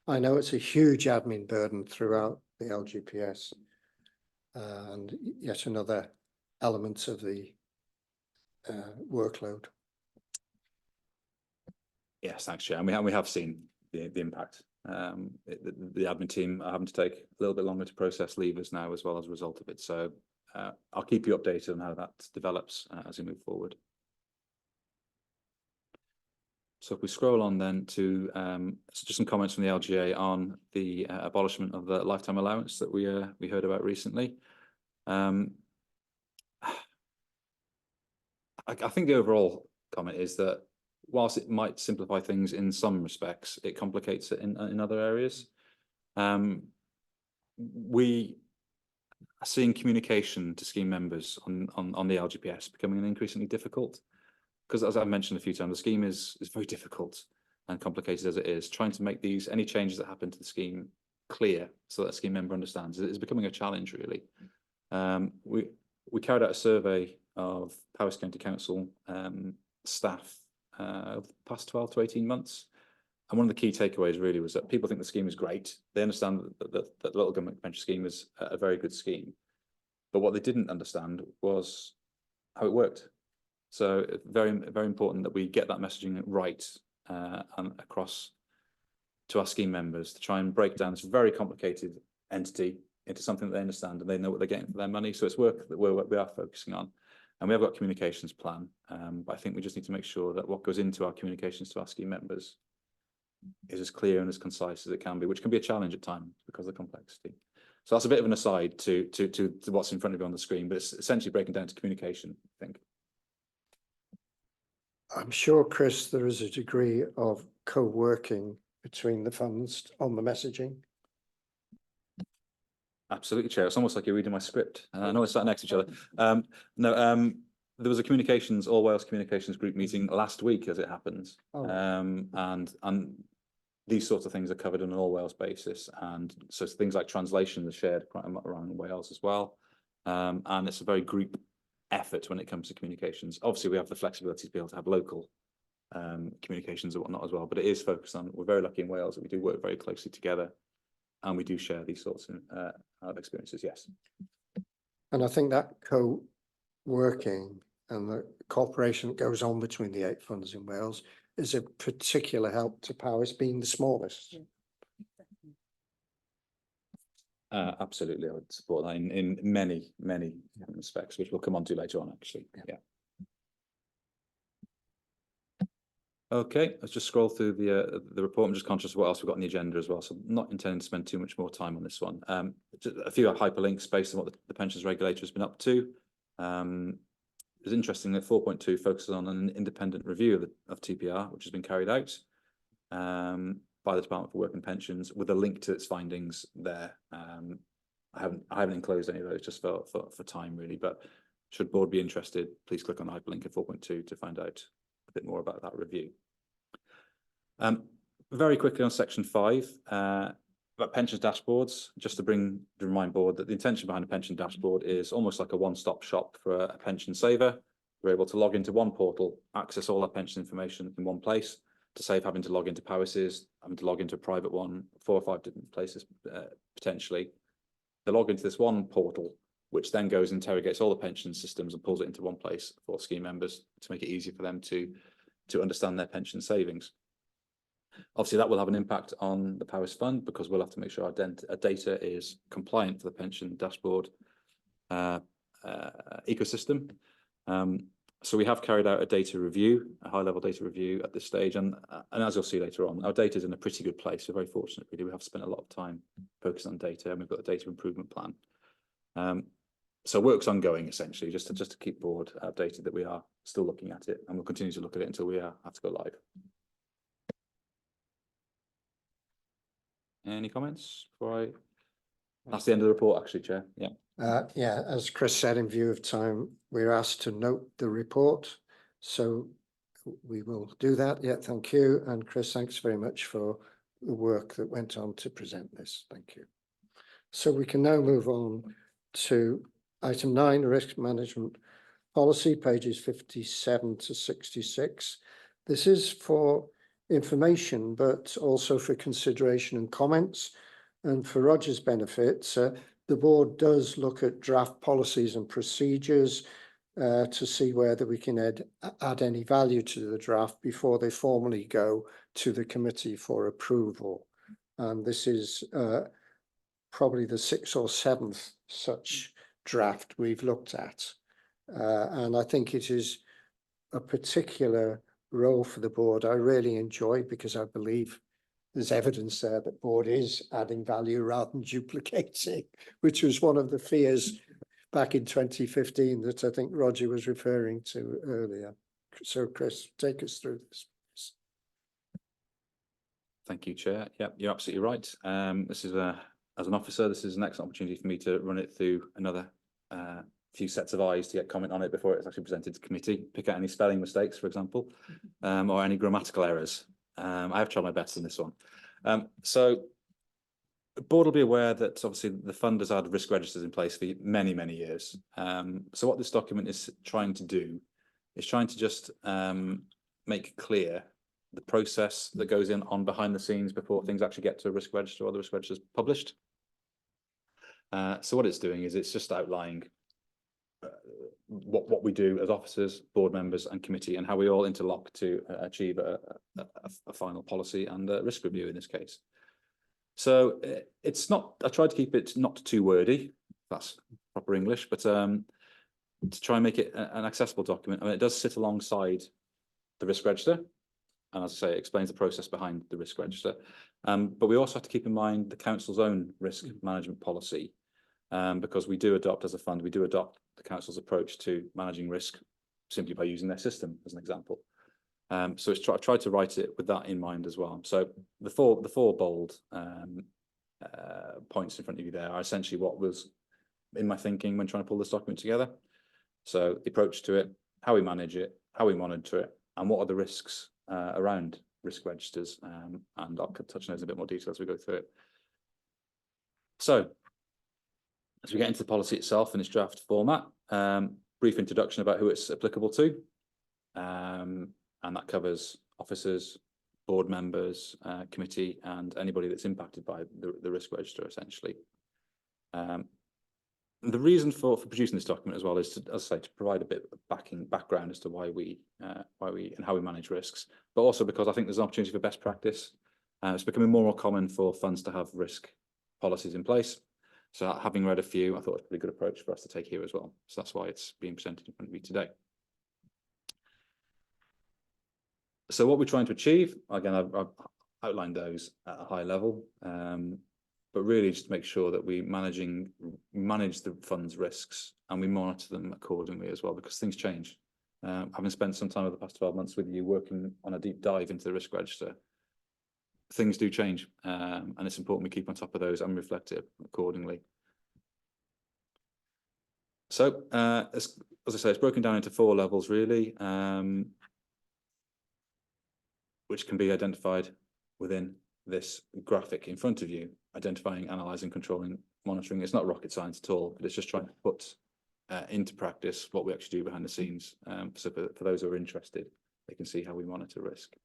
I know it's a huge admin burden throughout the LGPS, and yet another element of the workload. Yes, thanks, Chair. And we have seen the impact. The admin team are having to take a little bit longer to process leavers now as well as a result of it. So I'll keep you updated on how that develops as we move forward. So if we scroll on then to so just some comments from the LGA on the abolishment of the lifetime allowance that we heard about recently. I think the overall comment is that whilst it might simplify things in some respects, it complicates it in other areas. We are seeing communication to scheme members on the LGPS becoming increasingly difficult, because as I've mentioned a few times, the scheme is very difficult and complicated as it is. Trying to make any changes that happen to the scheme clear so that a scheme member understands is becoming a challenge really. We carried out a survey of Powys County Council staff over the past 12 to 18 months. And one of the key takeaways really was that people think the scheme is great. They understand that the local government pension scheme is a very good scheme. But what they didn't understand was how it worked. So very, very important that we get that messaging right and across to our scheme members to try and break down this very complicated entity into something that they understand and they know what they're getting for their money. So it's work that we are focusing on. And we have got a communications plan, but I think we just need to make sure that what goes into our communications to our scheme members is as clear and as concise as it can be, which can be a challenge at times because of the complexity. So that's a bit of an aside to what's in front of you on the screen, but it's essentially breaking down to communication, I think. I'm sure, Chris, there is a degree of co-working between the funds on the messaging. Absolutely, Chair. It's almost like you're reading my script. I know it's sat next to each other. There was a All Wales Communications Group meeting last week, as it happens. Oh. And these sorts of things are covered on an all Wales basis. And so things like translation are shared quite a lot around Wales as well. And it's a very group effort when it comes to communications. Obviously, we have the flexibility to be able to have local communications and whatnot as well, but it is focused on, we're very lucky in Wales that we do work very closely together and we do share these sorts of experiences, yes. And I think that co-working and the cooperation that goes on between the 8 funds in Wales is a particular help to Powys being the smallest. Absolutely, I would support that in many respects, which we'll come on to later on, actually. Yeah. Okay, let's just scroll through the report. I'm just conscious of what else we've got on the agenda as well, so I'm not intending to spend too much more time on this one. Just a few hyperlinks based on what the pensions regulator has been up to. It's interesting that 4.2 focuses on an independent review of TPR, which has been carried out by the Department for Work and Pensions, with a link to its findings there. I haven't enclosed any of those just for time really, but should board be interested, please click on the hyperlink at 4.2 to find out a bit more about that review. Very quickly on section 5, about pensions dashboards, just to remind board that the intention behind a pension dashboard is almost like a one-stop shop for a pension saver. We're able to log into one portal, access all our pension information in one place, to save having to log into Powys's, having to log into a private one, 4 or 5 different places potentially. They log into this one portal, which then goes and interrogates all the pension systems and pulls it into one place for scheme members to make it easy for them to understand their pension savings. Obviously, that will have an impact on the Powys Fund because we'll have to make sure our data is compliant for the pension dashboard ecosystem. So we have carried out a data review, a high-level data review at this stage, and as you'll see later on, our data is in a pretty good place. We're very fortunate, really. We have spent a lot of time focused on data, and we've got a data improvement plan. So work's ongoing, essentially, just to keep board updated that we are still looking at it, and we'll continue to look at it until we have to go live. Any comments before that's the end of the report, actually, Chair. Yeah. Yeah, as Chris said, in view of time, we're asked to note the report. So we will do that. Yeah, thank you. And Chris, thanks very much for the work that went on to present this. Thank you. So we can now move on to item 9, risk management policy, pages 57 to 66. This is for information, but also for consideration and comments. And for Roger's benefit, the board does look at draft policies and procedures to see whether we can add any value to the draft before they formally go to the committee for approval. And this is probably the 6th or 7th such draft we've looked at. And I think it is a particular role for the board I really enjoy, because I believe there's evidence there that board is adding value rather than duplicating, which was one of the fears back in 2015 that I think Roger was referring to earlier. So Chris, take us through this. Thank you, Chair. Yep, you're absolutely right. This is as an officer, this is an excellent opportunity for me to run it through another few sets of eyes to get comment on it before it's actually presented to committee, pick out any spelling mistakes, for example, or any grammatical errors. I have tried my best in this one. So the board will be aware that obviously the fund has had risk registers in place for many, many years. So what this document is trying to do is trying to just make clear the process that goes on behind the scenes before things actually get to a risk register or the risk register is published. So what it's doing is it's just outlining what we do as officers, board members and committee, and how we all interlock to achieve a final policy and a risk review in this case. So it's not, I tried to keep it not too wordy, that's proper English, but to try and make it an accessible document. I mean, it does sit alongside the risk register. And as I say, it explains the process behind the risk register. But we also have to keep in mind the council's own risk management policy, because we do adopt, as a fund, we do adopt the council's approach to managing risk simply by using their system, as an example. So it's I've tried to write it with that in mind as well. So the four bold points in front of you there are essentially what was in my thinking when trying to pull this document together. So the approach to it, how we manage it, how we monitor it, and what are the risks around risk registers. And I'll touch on those in a bit more detail as we go through it. So as we get into the policy itself in its draft format, brief introduction about who it's applicable to. And that covers officers, board members, committee, and anybody that's impacted by the risk register, essentially. The reason for producing this document as well is to, as I say, to provide a bit of background as to why we and how we manage risks, but also because I think there's an opportunity for best practice. It's becoming more and more common for funds to have risk policies in place. So having read a few, I thought it was a pretty good approach for us to take here as well. So that's why it's being presented in front of you today. So what we're trying to achieve, again, I've outlined those at a high level, but really just to make sure that we manage the fund's risks and we monitor them accordingly as well, because things change. Having spent some time over the past 12 months with you working on a deep dive into the risk register, things do change, and it's important we keep on top of those and reflect it accordingly. So as I say, it's broken down into 4 levels really, which can be identified within this graphic in front of you. Identifying, analysing, controlling, monitoring. It's not rocket science at all, but it's just trying to put into practice what we actually do behind the scenes. So for those who are interested, they can see how we monitor risk.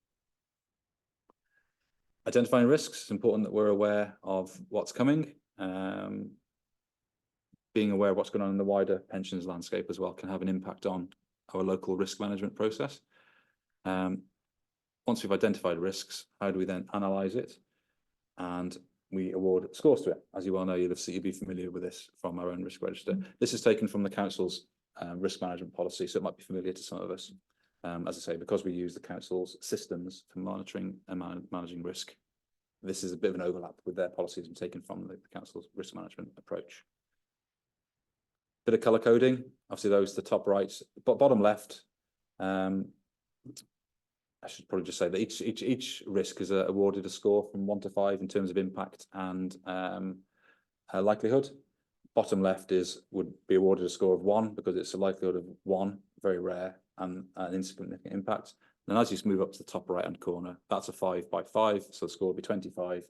Identifying risks, it's important that we're aware of what's coming. Being aware of what's going on in the wider pensions landscape as well can have an impact on our local risk management process. Once we've identified risks, how do we then analyse it? And we award scores to it. As you well know, you'll be familiar with this from our own risk register. This is taken from the council's risk management policy, so it might be familiar to some of us. As I say, because we use the council's systems for monitoring and managing risk, this is a bit of an overlap with their policies and taken from the council's risk management approach. Bit of colour coding, obviously those the top right, but bottom left. I should probably just say that each risk is awarded a score from 1 to 5 in terms of impact and likelihood. Bottom left would be awarded a score of 1 because it's a likelihood of 1, very rare, and an insignificant impact. And as you move up to the top right hand corner, that's a 5 by 5, so the score will be 25,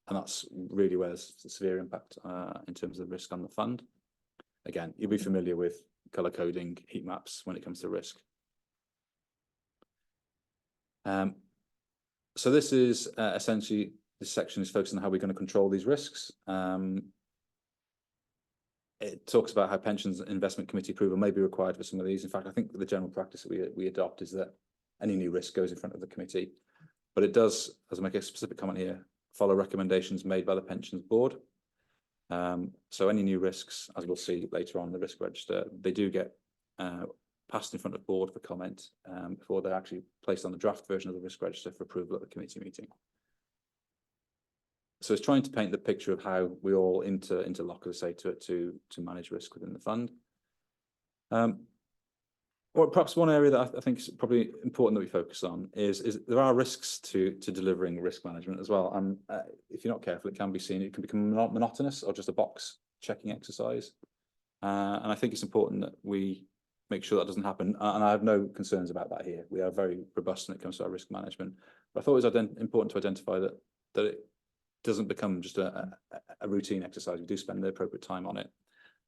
and that's really where there's a severe impact in terms of the risk on the fund. Again, you'll be familiar with colour coding, heat maps when it comes to risk. So this is essentially, this section is focused on how we're going to control these risks. It talks about how pensions investment committee approval may be required for some of these. In fact, I think the general practice that we adopt is that any new risk goes in front of the committee, but it does, as I make a specific comment here, follow recommendations made by the pensions board. So any new risks, as we'll see later on in the risk register, they do get passed in front of board for comment before they're actually placed on the draft version of the risk register for approval at the committee meeting. So it's trying to paint the picture of how we all interlock, as I say, to manage risk within the fund. Or perhaps one area that I think is probably important that we focus on is there are risks to delivering risk management as well. And if you're not careful, it can become monotonous or just a box checking exercise. And I think it's important that we make sure that doesn't happen. And I have no concerns about that here. We are very robust when it comes to our risk management. But I thought it was important to identify that it doesn't become just a routine exercise. We do spend the appropriate time on it.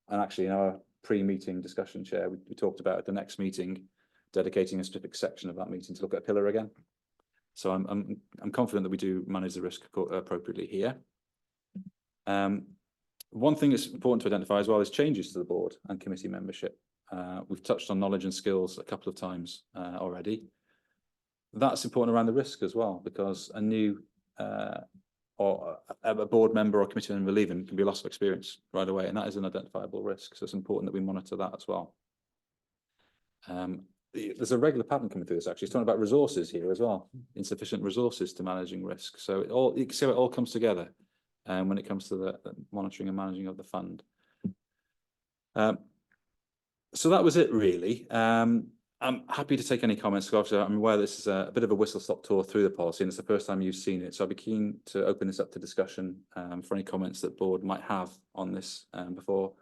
And actually, in our pre-meeting discussion chair, we talked about at the next meeting dedicating a specific section of that meeting to look at a pillar again. So I'm confident that we do manage the risk appropriately here. One thing that's important to identify as well is changes to the board and committee membership. We've touched on knowledge and skills a couple of times already. That's important around the risk as well, because a new or a board member or committee member leaving can be a loss of experience right away, and that is an identifiable risk. So it's important that we monitor that as well. There's a regular pattern coming through this, actually. It's talking about resources here as well, insufficient resources to managing risk. So you can see how it all comes together when it comes to the monitoring and managing of the fund. So that was it, really. I'm happy to take any comments. Obviously, I'm aware this is a bit of a whistle-stop tour through the policy, and it's the first time you've seen it. So I'd be keen to open this up to discussion for any comments that board might have on this before.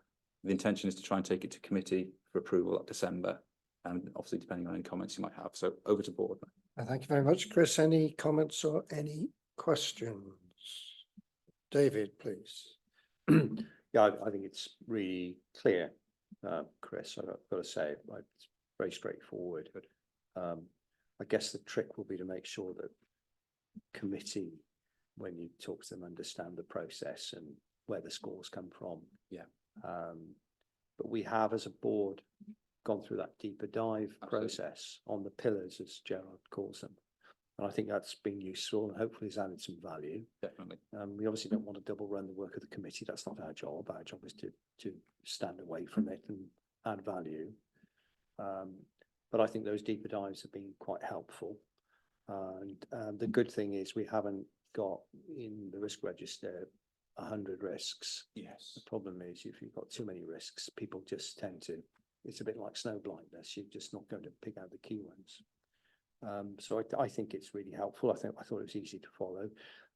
The intention is to try and take it to committee for approval at December, and obviously depending on any comments you might have. So over to board. Thank you very much, Chris. Any comments or any questions? David, please. Yeah, I think it's really clear, Chris. I've got to say, it's very straightforward. I guess the trick will be to make sure that committee, when you talk to them, understand the process and where the scores come from. Yeah. But we have, as a board, gone through that deeper dive process on the pillars, as Gerard calls them. And I think that's been useful and hopefully has added some value. Definitely. We obviously don't want to double run the work of the committee. That's not our job. Our job is to stand away from it and add value. But I think those deeper dives have been quite helpful. And the good thing is we haven't got in the risk register 100 risks. Yes. The problem is if you've got too many risks, people just tend to, it's a bit like snow blindness. You're just not going to pick out the key ones. So I think it's really helpful. I thought it was easy to follow.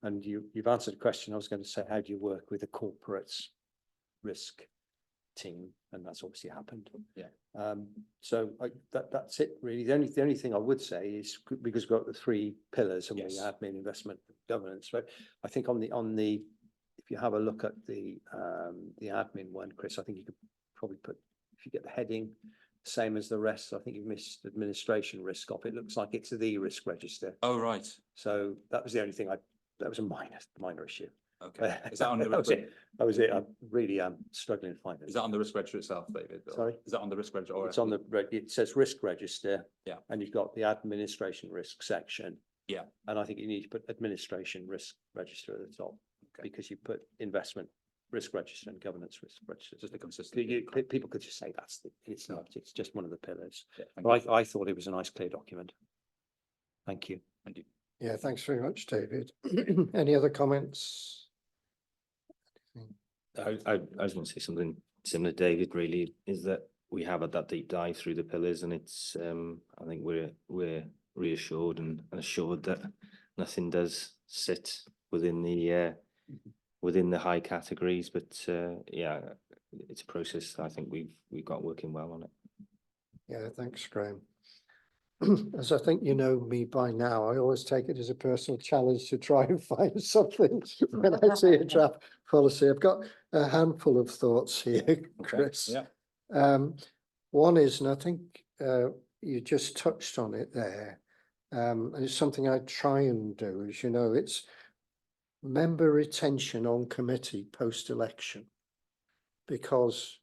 And you've answered a question. I was going to say, how do you work with a corporate's risk team? And that's obviously happened. Yeah. So that's it really. The only thing I would say is, because we've got the 3 pillars and Yes. we admin, investment, governance, but I think on the if you have a look at the admin one, Chris, I think you could probably put, if you get the heading same as the rest, I think you've missed administration risk off. It looks like it's the risk register. Oh, right. So that was the only thing that was a minor issue. Okay. Is that on the that was it. That was it. I'm really struggling to find it. Is that on the risk register itself, David? Or Sorry? Is that on the risk register? Or It's on the, it says risk register. Yeah. And you've got the administration risk section. Yeah. And I think you need to put administration risk register at the top. Okay. Because you put investment risk register and governance risk register. Just a consistent. People could just say it's not, it's just one of the pillars. Yeah, But I thought it was a nice, clear document. Thank you. Thank you. Yeah, thanks very much, David. Any other comments? I just want to say something similar, David, really, is that we have had that deep dive through the pillars, and it's I think we're reassured and assured that nothing does sit within the high categories, but yeah, it's a process I think we've got working well on it. Yeah, thanks, Graham. As I think you know me by now, I always take it as a personal challenge to try and find something when I see a draft policy. I've got a handful of thoughts here, Chris. Yeah. One is, and I think you just touched on it there, and it's something I try and do, as you know, it's member retention on committee post-election. Because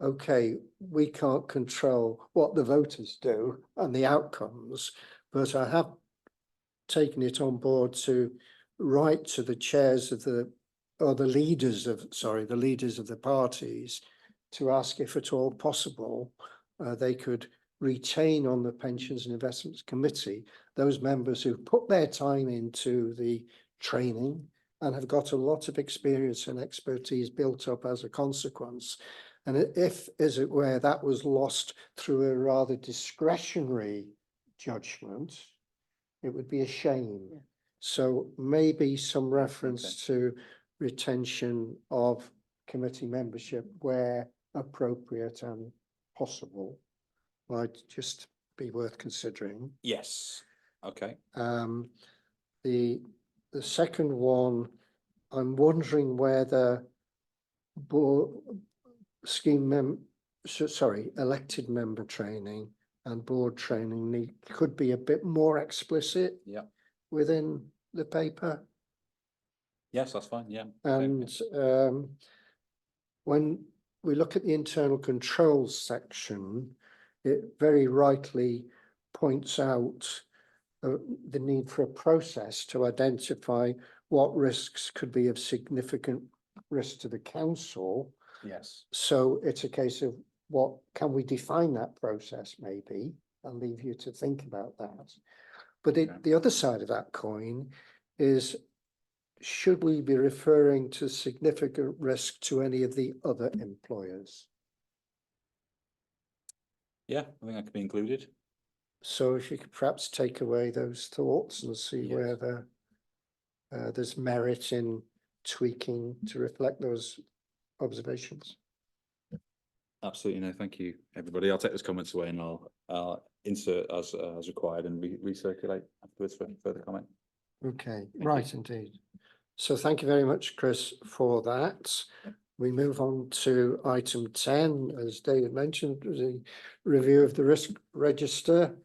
okay, we can't control what the voters do and the outcomes, but I have taken it on board to write to the chairs of the leaders of the parties to ask if at all possible they could retain on the Pensions and Investments Committee those members who put their time into the training and have got a lot of experience and expertise built up as a consequence. And if, as it were, that was lost through a rather discretionary judgment, it would be a shame. Yeah. So maybe some reference to retention of committee membership where appropriate and possible might just be worth considering. Yes. Okay. The second one, I'm wondering whether elected member training and board training could be a bit more explicit within the paper. Yes, that's fine. Yeah. And when we look at the internal controls section, it very rightly points out the need for a process to identify what risks could be of significant risk to the council. Yes. So it's a case of what can we define that process maybe? I'll leave you to think about that. But the other side of that coin is, should we be referring to significant risk to any of the other employers? Yeah, I think that could be included. So if you could perhaps take away those thoughts and see Yes. where there's merit in tweaking to reflect those observations. Absolutely, no, thank you, everybody. I'll take those comments away and I'll insert as required and recirculate afterwards for further comment. Okay, Thank right, indeed. So thank you very much, Chris, for that. We move on to item 10, as David mentioned, the review of the risk register.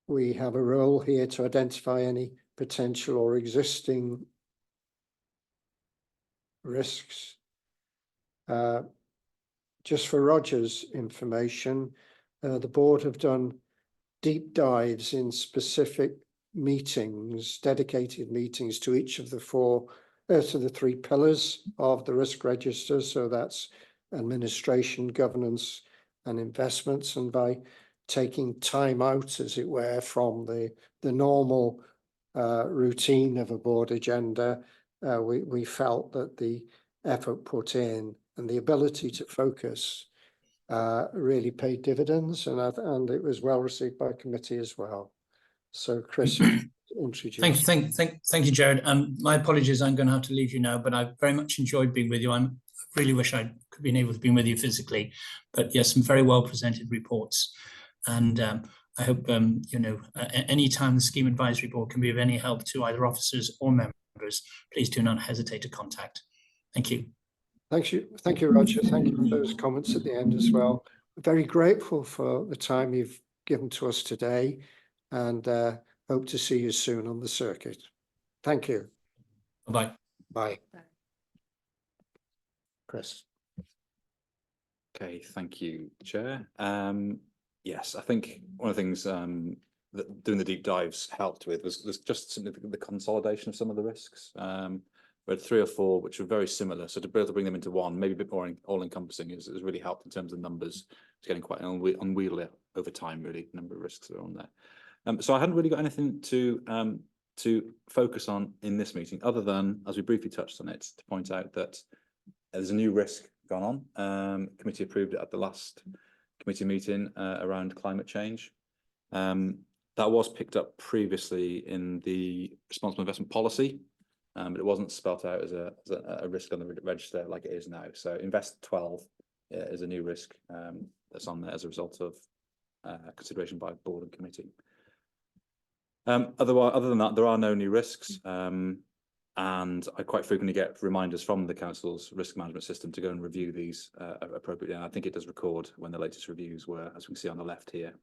We have a role here to identify any potential or existing risks. Just for Roger's information, the board have done deep dives in specific meetings, dedicated meetings to each of the to the three pillars of the risk register. So that's administration, governance, and investments. And by taking time out, as it were, from the normal routine of a board agenda, we felt that the effort put in and the ability to focus really paid dividends, and it was well received by committee as well. So Chris, introduce. Thank you, Jared. My apologies, I'm going to have to leave you now, but I very much enjoyed being with you. I really wish I could have been able to be with you physically, but yes, some very well presented reports. And I hope, any time the Scheme Advisory Board can be of any help to either officers or members, please do not hesitate to contact. Thank you. Thank you, Roger. Thank you for those comments at the end as well. Very grateful for the time you've given to us today, and hope to see you soon on the circuit. Thank you. Bye-bye. Bye. Chris. Okay, thank you, Chair. Yes, I think one of the things that doing the deep dives helped with was just simply the consolidation of some of the risks. We had 3 or 4 which were very similar, so to be able to bring them into one, maybe a bit more all-encompassing, has really helped in terms of numbers. It's getting quite unwieldy over time, really, the number of risks that are on there. So I hadn't really got anything to focus on in this meeting, other than, as we briefly touched on it, to point out that there's a new risk gone on. Committee approved it at the last committee meeting around climate change. That was picked up previously in the responsible investment policy, but it wasn't spelt out as a risk on the register like it is now. So Invest 12 is a new risk that's on there as a result of consideration by board and committee. Other than that, there are no new risks, and I quite frequently get reminders from the council's risk management system to go and review these appropriately. And I think it does record when the latest reviews were, as we can see on the left here.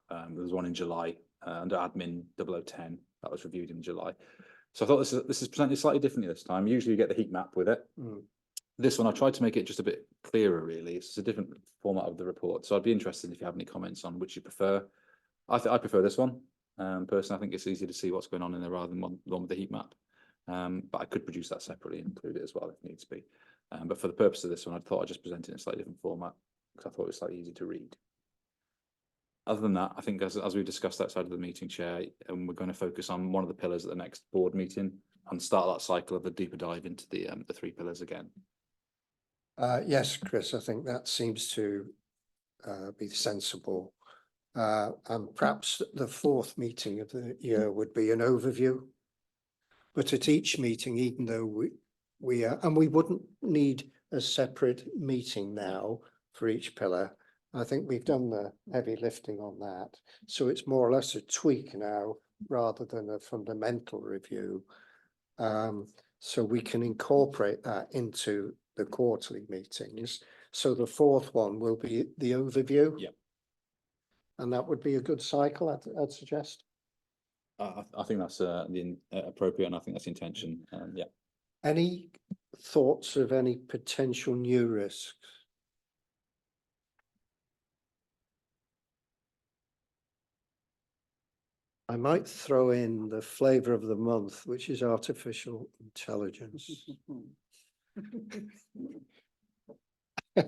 There was one in July under admin 0010 that was reviewed in July. So I thought this is presented slightly differently this time. Usually you get the heat map with it. This one I tried to make it just a bit clearer, really. It's a different format of the report. So I'd be interested if you have any comments on which you prefer. I prefer this one. Personally, I think it's easier to see what's going on in there rather than one with the heat map. But I could produce that separately and include it as well if needs be. But for the purpose of this one, I thought I'd just present it in a slightly different format because I thought it was slightly easy to read. Other than that, I think as we've discussed outside of the meeting, Chair, and we're going to focus on one of the pillars at the next board meeting and start that cycle of a deeper dive into the 3 pillars again. Yes, Chris, I think that seems to be sensible. And perhaps the 4th meeting of the year would be an overview. But at each meeting, even though we are, and we wouldn't need a separate meeting now for each pillar. I think we've done the heavy lifting on that. So it's more or less a tweak now rather than a fundamental review. So we can incorporate that into the quarterly meetings. So the 4th one will be the overview. Yep. And that would be a good cycle, I'd suggest. I think that's the appropriate, and I think that's the intention. Yeah. Any thoughts of any potential new risks? I might throw in the flavour of the month, which is artificial intelligence. I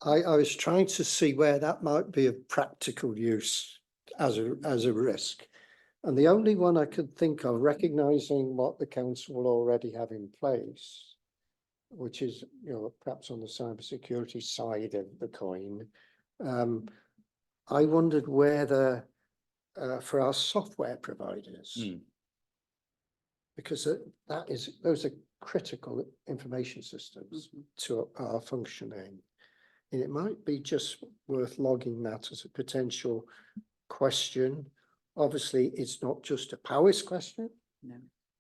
was trying to see where that might be of practical use as a risk. And the only one I could think of, recognising what the council will already have in place, which is, perhaps on the cybersecurity side of the coin, I wondered whether for our software providers, because those are critical information systems to our functioning. And it might be just worth logging that as a potential question. Obviously, it's not just a Powys question. No.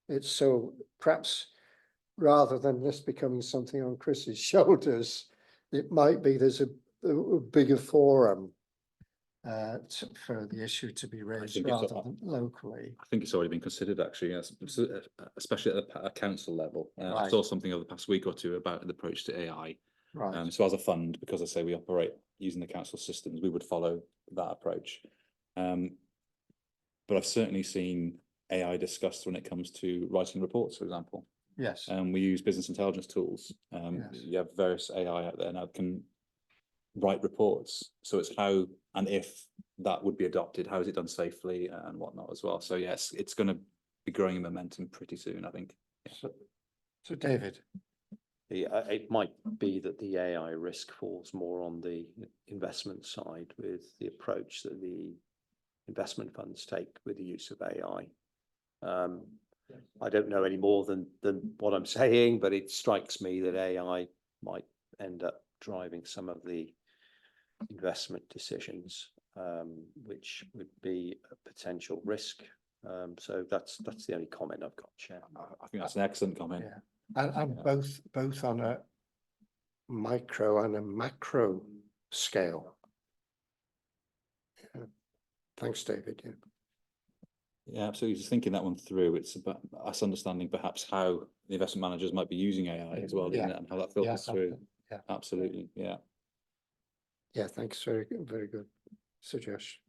It's so perhaps rather than this becoming something on Chris's shoulders, it might be there's a bigger forum for the issue to be raised think rather than locally. I think it's already been considered actually, yes, especially at a council level. I Right. saw something over the past week or two about the approach to AI. Right. So as a fund, because I say we operate using the council systems, we would follow that approach. But I've certainly seen AI discussed when it comes to writing reports, for example. Yes. We use business intelligence tools. Yes. You have various AI out there now that can write reports. So it's how and if that would be adopted, how is it done safely and whatnot as well. So yes, it's going to be growing in momentum pretty soon, I think. Yeah. So David. It might be that the AI risk falls more on the investment side with the approach that the investment funds take with the use of AI. I don't know any more than what I'm saying, but it strikes me that AI might end up driving some of the investment decisions, which would be a potential risk. So that's the only comment I've got, Chair. I think that's an excellent comment. Yeah. And both on a micro and a macro scale. Yeah. Thanks, David. Yeah. Yeah, absolutely. Just thinking that one through, it's about us understanding perhaps how the investment managers might be using AI as well, isn't it? And how that filters through. Yeah. Absolutely. Yeah. Yeah, thanks. Very good suggestion.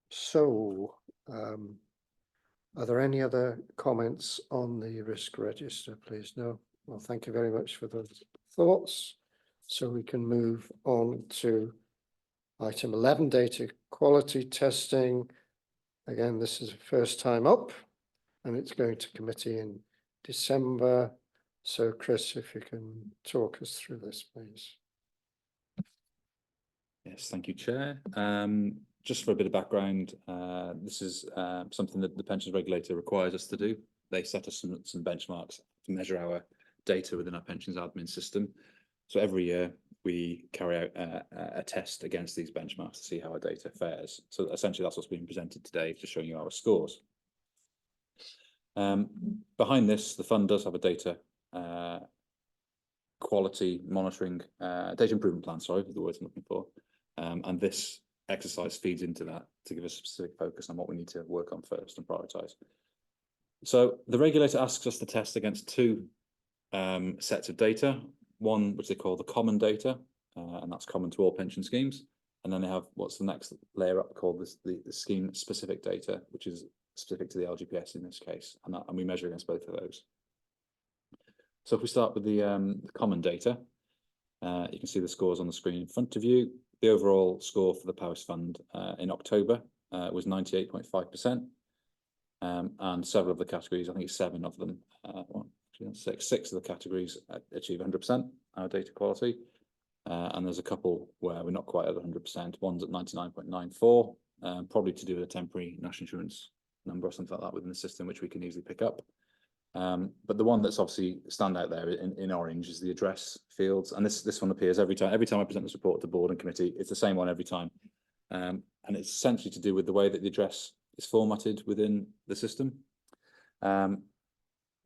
So, are there any other comments on the risk register, please? No? Well, thank you very much for those thoughts. So we can move on to item 11, data quality testing. Again, this is the first time up and it's going to committee in December. So Chris, if you can talk us through this, please. Yes, thank you, Chair. Just for a bit of background, this is something that the pensions regulator requires us to do. They set us some benchmarks to measure our data within our pensions admin system. So every year we carry out a test against these benchmarks to see how our data fares. So essentially that's what's being presented today, just showing you our scores. Behind this, the fund does have a data quality monitoring, data improvement plan, sorry, the words I'm looking for. And this exercise feeds into that to give us a specific focus on what we need to work on first and prioritise. So the regulator asks us to test against two sets of data, one which they call the common data, and that's common to all pension schemes. And then they have what's the next layer up called the scheme specific data, which is specific to the LGPS in this case, and we measure against both of those. So if we start with the common data, you can see the scores on the screen in front of you. The overall score for the Powys Fund in October was 98.5%, and several of the categories, I think it's 7 of them, six of the categories achieve 100% our data quality, and there's a couple where we're not quite at 100%. One's at 99.94, probably to do with a temporary national insurance number or something like that within the system, which we can easily pick up. But the one that's obviously stand out there in orange is the address fields, and this one appears every time I present this report to board and committee. It's the same one every time, and it's essentially to do with the way that the address is formatted within the system.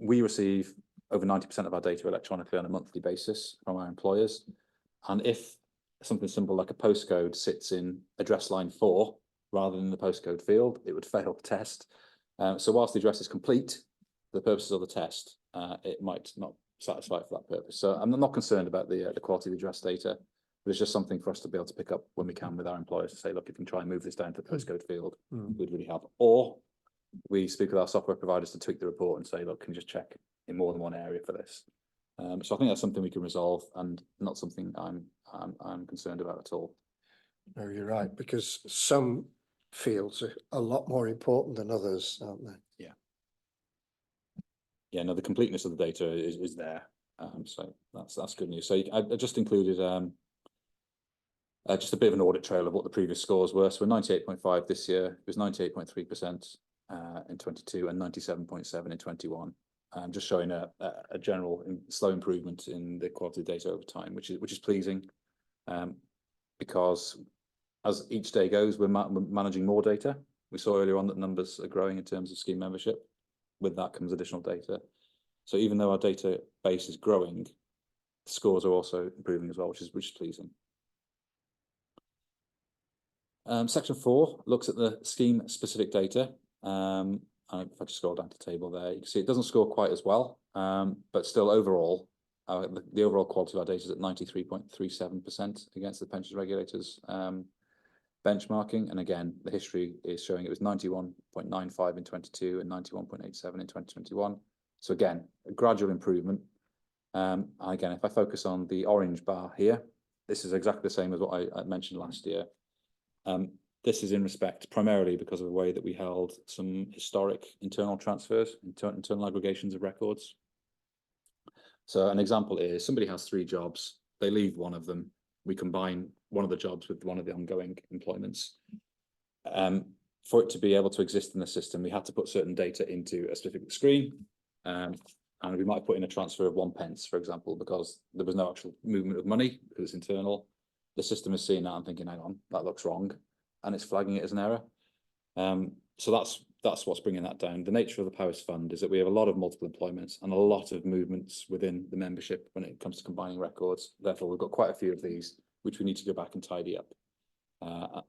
We receive over 90% of our data electronically on a monthly basis from our employers, and if something simple like a postcode sits in address line 4 rather than the postcode field, it would fail the test. So whilst the address is complete, for the purposes of the test, it might not satisfy for that purpose. So I'm not concerned about the quality of the address data, but it's just something for us to be able to pick up when we can with our employers to say, look, if you can try and move this down to the postcode field, would really help. Or we speak with our software providers to tweak the report and say, look, can you just check in more than one area for this? So I think that's something we can resolve, and not something I'm concerned about at all. No, you're right, because some fields are a lot more important than others, aren't they? Yeah, no, the completeness of the data is there. So that's good news. So I just included just a bit of an audit trail of what the previous scores were. So we're 98.5 this year. It was 98.3% in 22 and 97.7 in 21. Just showing a general slow improvement in the quality of data over time, which is pleasing, because as each day goes, we're managing more data. We saw earlier on that numbers are growing in terms of scheme membership. With that comes additional data. So even though our database is growing, the scores are also improving as well, which is pleasing. Section 4 looks at the scheme specific data. And if I just scroll down to the table there, you can see it doesn't score quite as well, but still overall, the overall quality of our data is at 93.37% against the pensions regulators benchmarking. And again, the history is showing it was 91.95 in 22 and 91.87 in 2021. So again, a gradual improvement. Again, if I focus on the orange bar here, this is exactly the same as what I mentioned last year. This is in respect primarily because of the way that we held some historic internal transfers, internal aggregations of records. So an example is somebody has 3 jobs, they leave one of them, we combine one of the jobs with one of the ongoing employments. For it to be able to exist in the system, we had to put certain data into a specific screen, and we might put in a transfer of 1 pence, for example, because there was no actual movement of money because it's internal. The system is seeing that and thinking, hang on, that looks wrong, and it's flagging it as an error. So that's what's bringing that down. The nature of the Powys Fund is that we have a lot of multiple employments and a lot of movements within the membership when it comes to combining records. Therefore, we've got quite a few of these, which we need to go back and tidy up.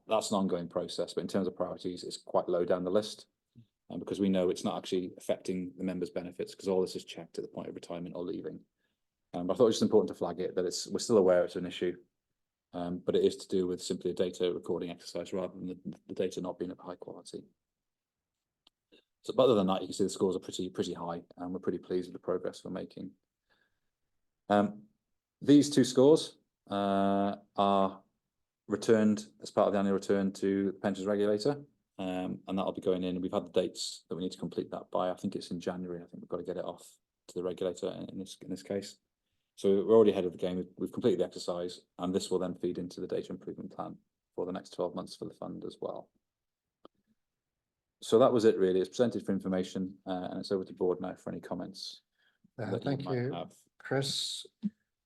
That's an ongoing process, but in terms of priorities, it's quite low down the list, because we know it's not actually affecting the members' benefits, because all this is checked at the point of retirement or leaving. But I thought it was just important to flag it, that we're still aware it's an issue. But it is to do with simply a data recording exercise rather than the data not being of high quality. So, but other than that, you can see the scores are pretty high, and we're pretty pleased with the progress we're making. These 2 scores are returned as part of the annual return to the pensions regulator, and that'll be going in. We've had the dates that we need to complete that by. I think it's in January. I think we've got to get it off to the regulator in this case. So we're already ahead of the game. We've completed the exercise, and this will then feed into the data improvement plan for the next 12 months for the fund as well. So that was it really. It's presented for information, and it's over to the board now for any comments. Thank you, Chris.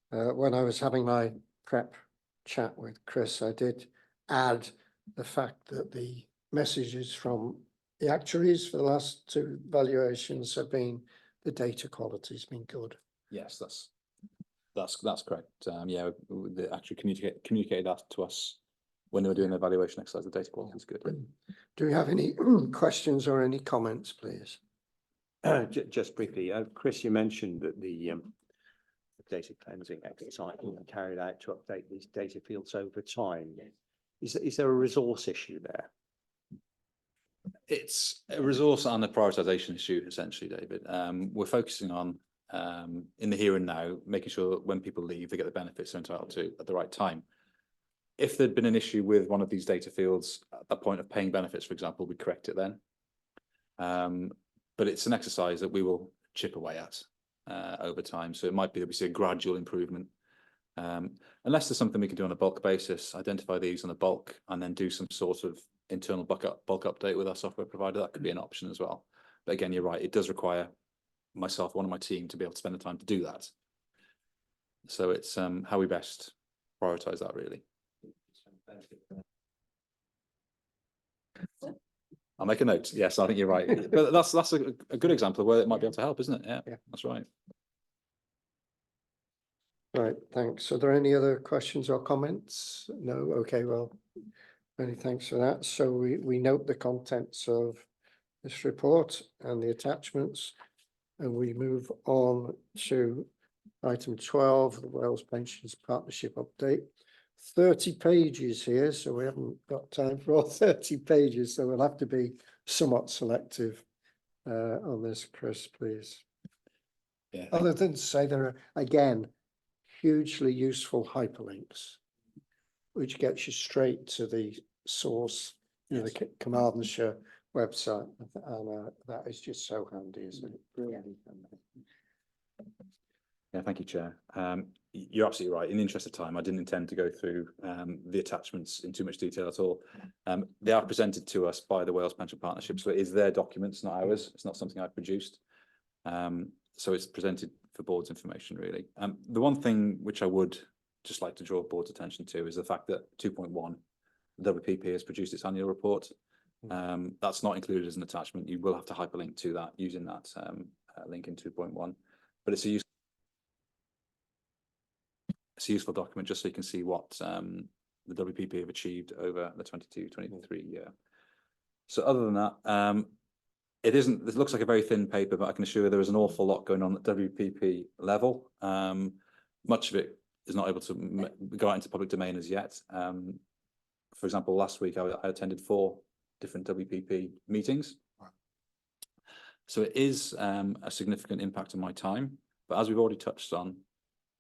When I was having my prep chat with Chris, I did add the fact that the messages from the actuaries for the last 2 valuations have been the data quality has been good. Yes, that's correct. Yeah, they actually communicated that to us when they were doing the evaluation exercise. The data quality is good. Do we have any questions or any comments, please? Just briefly, Chris, you mentioned that the data cleansing exercise will be carried out to update these data fields over time. Is there a resource issue there? It's a resource and a prioritisation issue, essentially, David. We're focusing on in the here and now, making sure that when people leave, they get the benefits they're entitled to at the right time. If there'd been an issue with one of these data fields at the point of paying benefits, for example, we'd correct it then. But it's an exercise that we will chip away at over time. So it might be that we see a gradual improvement. Unless there's something we can do on a bulk basis, identify these on a bulk, and then do some sort of internal bulk update with our software provider, that could be an option as well. But again, you're right, it does require myself, one of my team, to be able to spend the time to do that. So it's how we best prioritize that, really. I'll make a note. Yes, I think you're right. But that's a good example of where it might be able to help, isn't it? Yeah, that's right. Right, thanks. Are there any other questions or comments? No? Okay, well, many thanks for that. So we note the contents of this report and the attachments, and we move on to item 12, the Wales Pensions Partnership Update. 30 pages here, so we haven't got time for all 30 pages, so we'll have to be somewhat selective on this. Chris, please. Yeah, Other than to say there are, again, hugely useful hyperlinks, which gets you straight to the source, you know, the Carmarthenshire website, and that is just so handy, isn't it? Really handy. yeah, thank you, Chair. You're absolutely right. In the interest of time, I didn't intend to go through the attachments in too much detail at all. They are presented to us by the Wales Pension Partnership, so it is their documents, not ours. It's not something I produced. So it's presented for board's information, really. The one thing which I would just like to draw board's attention to is the fact that 2.1, the WPP has produced its annual report. That's not included as an attachment. You will have to hyperlink to that using that link in 2.1, but it's a useful document just so you can see what the WPP have achieved over the 22-23 year. So other than that, it looks like a very thin paper, but I can assure you there is an awful lot going on at WPP level. Much of it is not able to go out into public domain as yet. For example, last week I attended 4 different WPP meetings. Wow. So it is a significant impact on my time, but as we've already touched on,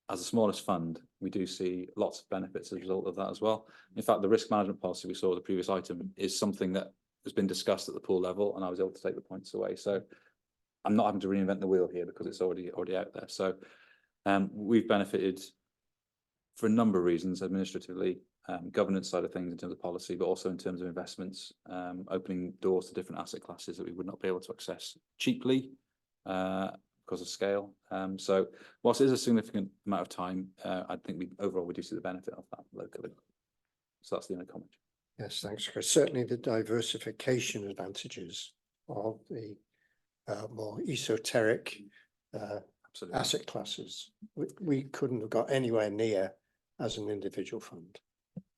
as the smallest fund, we do see lots of benefits as a result of that as well. In fact, the risk management policy we saw at the previous item is something that has been discussed at the pool level, and I was able to take the points away. So I'm not having to reinvent the wheel here because it's already out there. So we've benefited for a number of reasons, administratively, governance side of things in terms of policy, but also in terms of investments, opening doors to different asset classes that we would not be able to access cheaply because of scale. So whilst it is a significant amount of time, I think we do see the benefit of that locally. So that's the only comment. yes, thanks, Chris. Certainly the diversification advantages of the more esoteric Absolutely. asset classes, we couldn't have got anywhere near as an individual fund.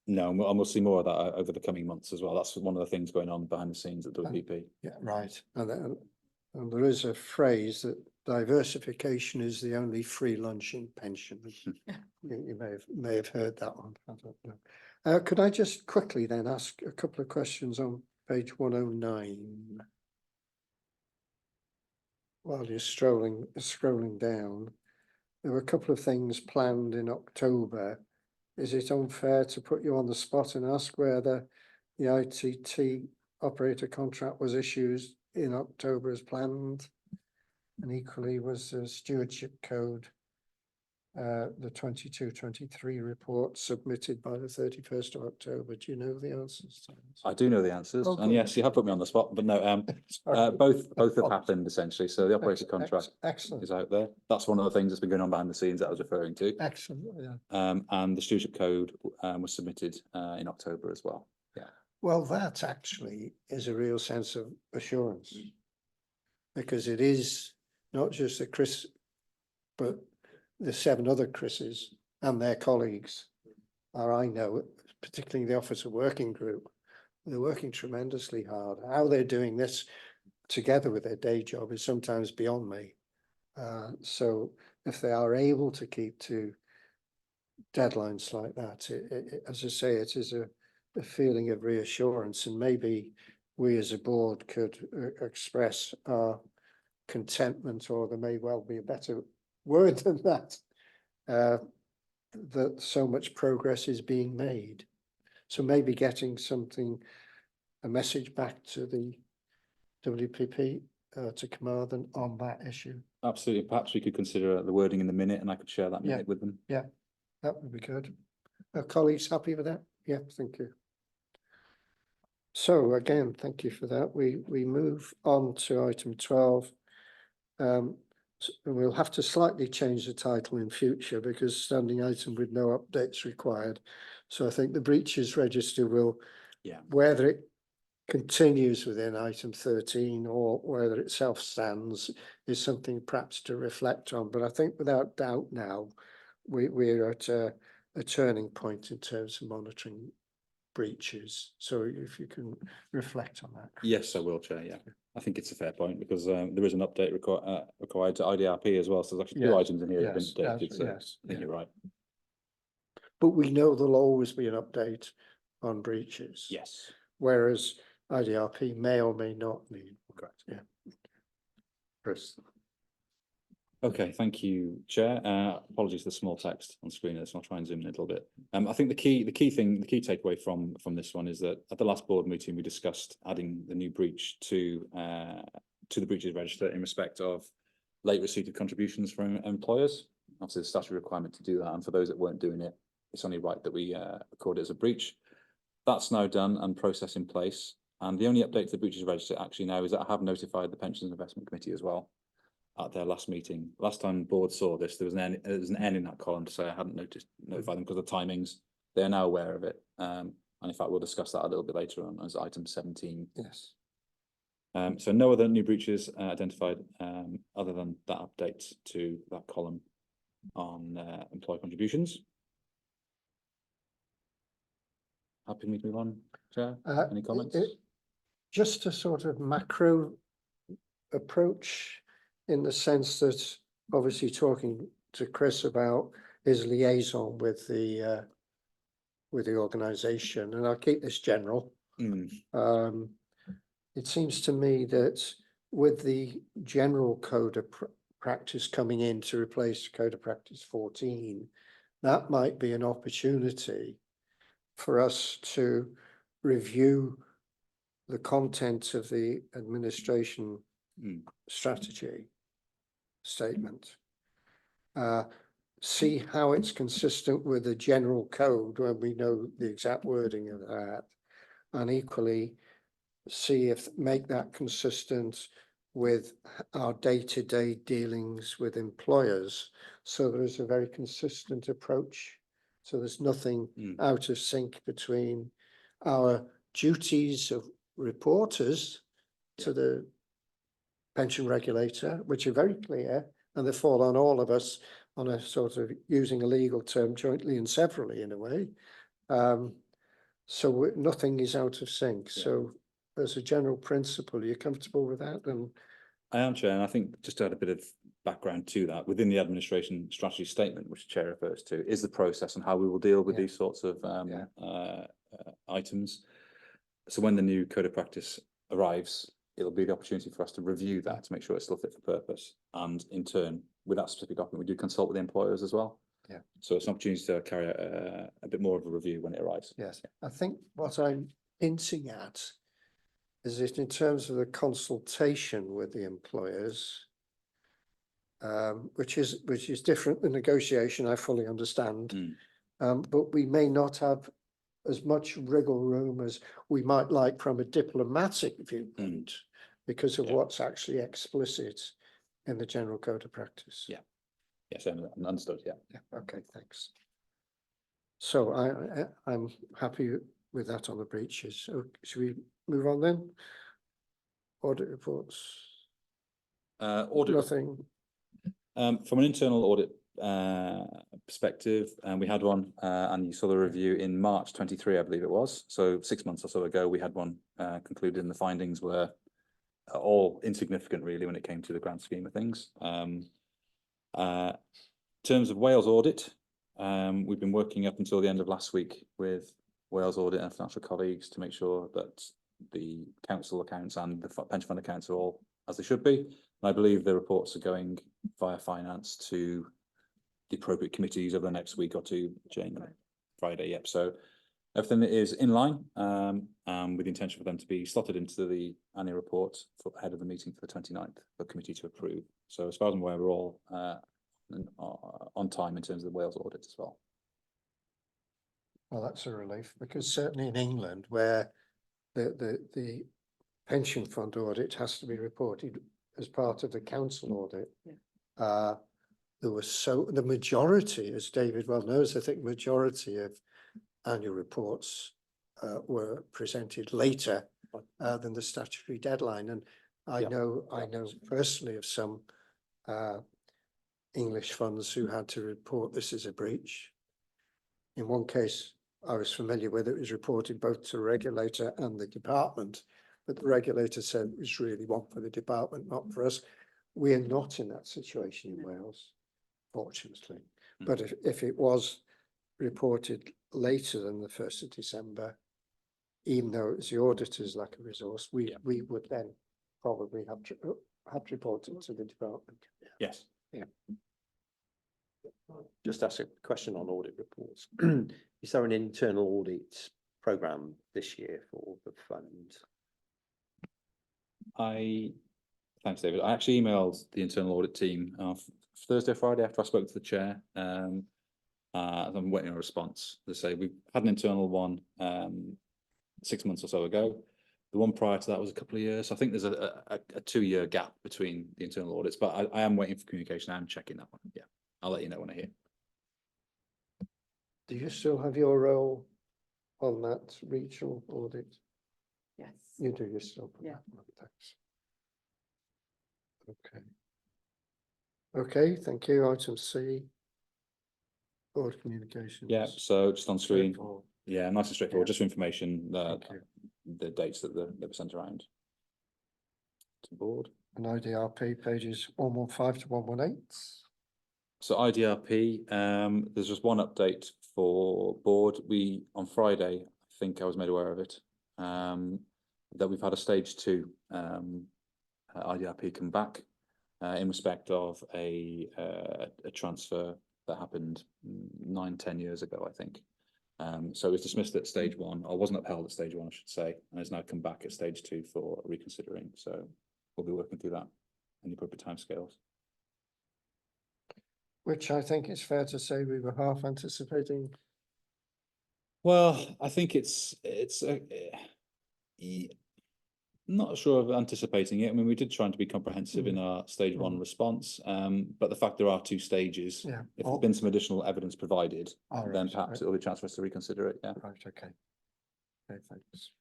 No, and we'll see more of that over the coming months as well. That's one of the things going on behind the scenes at WPP. Yeah, right. And there is a phrase that diversification is the only free lunch in pension. You may have heard that one. I don't know. Could I just quickly then ask a couple of questions on page 109? While you're scrolling down, there were a couple of things planned in October. Is it unfair to put you on the spot and ask whether the ITT operator contract was issued in October as planned? And equally, was the stewardship code, the 22-23 report submitted by the 31st of October? Do you know the answers to those? I do know the answers, Oh, and good. yes, you have put me on the spot, but no, Sorry. both have happened essentially. So the operator contract Excellent. is out there. That's one of the things that's been going on behind the scenes that I was referring to. Excellent. Yeah. And the stewardship code was submitted in October as well. Yeah. Well, that actually is a real sense of assurance, because it is not just the Chris, but the 7 other Chris's and their colleagues are, I know, particularly the Officer Working Group, they're working tremendously hard. How they're doing this together with their day job is sometimes beyond me. So if they are able to keep to deadlines like that, as I say, it is a feeling of reassurance, and maybe we as a board could express our contentment, or there may well be a better word than that, that so much progress is being made. So maybe getting a message back to the WPP, to Carmarthen on that issue. Absolutely. Perhaps we could consider the wording in the minute, and I could share that minute with them. Yeah, that would be good. Are colleagues happy with that? Yeah, thank you. So again, thank you for that. We move on to item 12. We'll have to slightly change the title in future because standing item with no updates required. So I think the breaches register will, whether it continues within item 13 or whether it self-stands, is something perhaps to reflect on. But I think without doubt now, we're at a turning point in terms of monitoring breaches. So if you can reflect on that. Yes, I will, Chair. Yeah, I think it's a fair point because there is an update required to IDRP as well. So there's actually 2 items in here that have been updated. So yes, I think you're right. But we know there'll always be an update on breaches. Yes. Whereas IDRP may or may not need. Correct. Yeah. Chris. Okay, thank you, Chair. Apologies for the small text on screen. Let's I'll try and zoom in a little bit. I think the key takeaway from this one is that at the last board meeting we discussed adding the new breach to the breaches register in respect of late receipt of contributions from employers. Obviously, the statutory requirement to do that, and for those that weren't doing it, it's only right that we record it as a breach. That's now done and process in place. And the only update to the breaches register actually now is that I have notified the Pensions Investment Committee as well at their last meeting. Last time the board saw this, there was an N in that column to say I hadn't notified them because of the timings. They're now aware of it. And in fact, we'll discuss that a little bit later on as item 17. Yes. So no other new breaches identified other than that update to that column on employee contributions. Happy for me to move on, Chair? Any comments? Just a sort of macro approach, in the sense that obviously talking to Chris about his liaison with the organisation, and I'll keep this general. It seems to me that with the general code of practice coming in to replace Code of Practice 14, that might be an opportunity for us to review the content of the administration strategy statement, see how it's consistent with the general code when we know the exact wording of that, and equally see if make that consistent with our day-to-day dealings with employers, so there is a very consistent approach, so there's nothing out of sync between our duties of reporters to the pension regulator, which are very clear, and they fall on all of us on a sort of, using a legal term, jointly and severally in a way. So nothing is out of sync. Yeah. So as a general principle, are you comfortable with that? And I am, Chair, and I think just to add a bit of background to that, within the administration strategy statement, which the Chair refers to, is the process and how we will deal with these sorts of items. So when the new code of practice arrives, it'll be the opportunity for us to review that to make sure it's still fit for purpose. And in turn, with that specific document, we do consult with the employers as well. Yeah. So it's an opportunity to carry out a bit more of a review when it arrives. yes, I think what I'm hinting at is that in terms of the consultation with the employers, which is different than negotiation, I fully understand, but we may not have as much wriggle room as we might like from a diplomatic viewpoint because of what's actually explicit in the general code of practice. Yeah. Yes, understood. Yeah. Okay, thanks. So I'm happy with that on the breaches. So should we move on then? Audit reports. Audit. Nothing. From an internal audit perspective, we had one, and you saw the review in March 23, I believe it was. So 6 months or so ago, we had one concluded, and the findings were all insignificant, really, when it came to the grand scheme of things. In terms of Wales audit, we've been working up until the end of last week with Wales audit and financial colleagues to make sure that the council accounts and the pension fund accounts are all as they should be. And I believe the reports are going via finance to the appropriate committees over the next week or two, Jane, Friday. Yep. So everything is in line, with the intention for them to be slotted into the annual report for ahead of the meeting for the 29th for committee to approve. So as far as I'm aware, we're all on time in terms of the Wales audit as well. Well, that's a relief, because certainly in England, where the pension fund audit has to be reported as part of the council audit, there was the majority, as David well knows, I think majority of annual reports were presented later than the statutory deadline. And I know personally of some English funds who had to report this as a breach. In one case I was familiar with, it was reported both to the regulator and the department, but the regulator said it was really one for the department, not for us. We are not in that situation in Wales, fortunately. But if it was reported later than the 1st of December, even though it was the auditor's lack of resource, we would then probably have to report it to the department. Yes. Just ask a question on audit reports. Is there an internal audit program this year for the fund? Thanks, David. I actually emailed the internal audit team Thursday, Friday after I spoke to the chair. I'm waiting on a response. They say we've had an internal one 6 months or so ago. The one prior to that was a couple of years. I think there's a 2-year gap between the internal audits, but I am waiting for communication. I'm checking that one. Yeah, I'll let you know when I hear. Do you still have your role on that regional audit? Yes. You do, you still. put Yeah. that on, thanks. Okay, thank you. Item C. Board communications. Yeah, so just on screen. Straightforward. Yeah, nice and straightforward. Yeah. Just for information, Thank you. the dates that they were sent around to the board. And IDRP pages 115 to 118. So IDRP, there's just one update for board. We, on Friday, I think I was made aware of it, that we've had a stage 2 IDRP come back in respect of a transfer that happened 9-10 years ago, I think. So it was dismissed at stage 1, or wasn't upheld at stage 1, I should say, and has now come back at stage 2 for reconsidering. So we'll be working through that in the appropriate timescales. Which I think it's fair to say we were half anticipating. Well, I think not sure of anticipating it. I mean, we did try to be comprehensive in our stage 1 response, but the fact there are 2 stages, Yeah. if there's been some additional evidence provided, All then right, perhaps right. it'll be a chance for us to reconsider it. Yeah. Right, okay. Okay, thanks.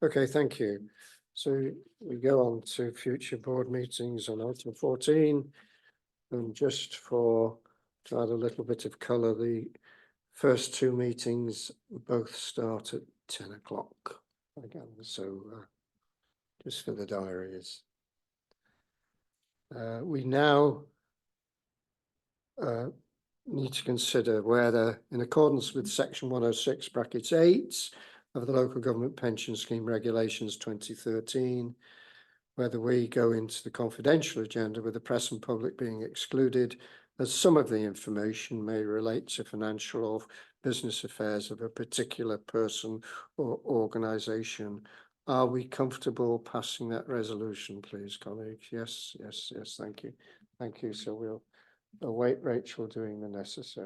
Okay, thank you. So we go on to future board meetings on item 14. And just to add a little bit of colour, the first 2 meetings both start at 10 o'clock again, so just for the diaries. We now need to consider whether, in accordance with section 106 brackets 8 of the Local Government Pension Scheme Regulations 2013, whether we go into the confidential agenda with the press and public being excluded, as some of the information may relate to financial or business affairs of a particular person or organisation. Are we comfortable passing that resolution, please, colleagues? Yes, yes, yes, thank you. Thank you. So we'll await Rachel doing the necessary.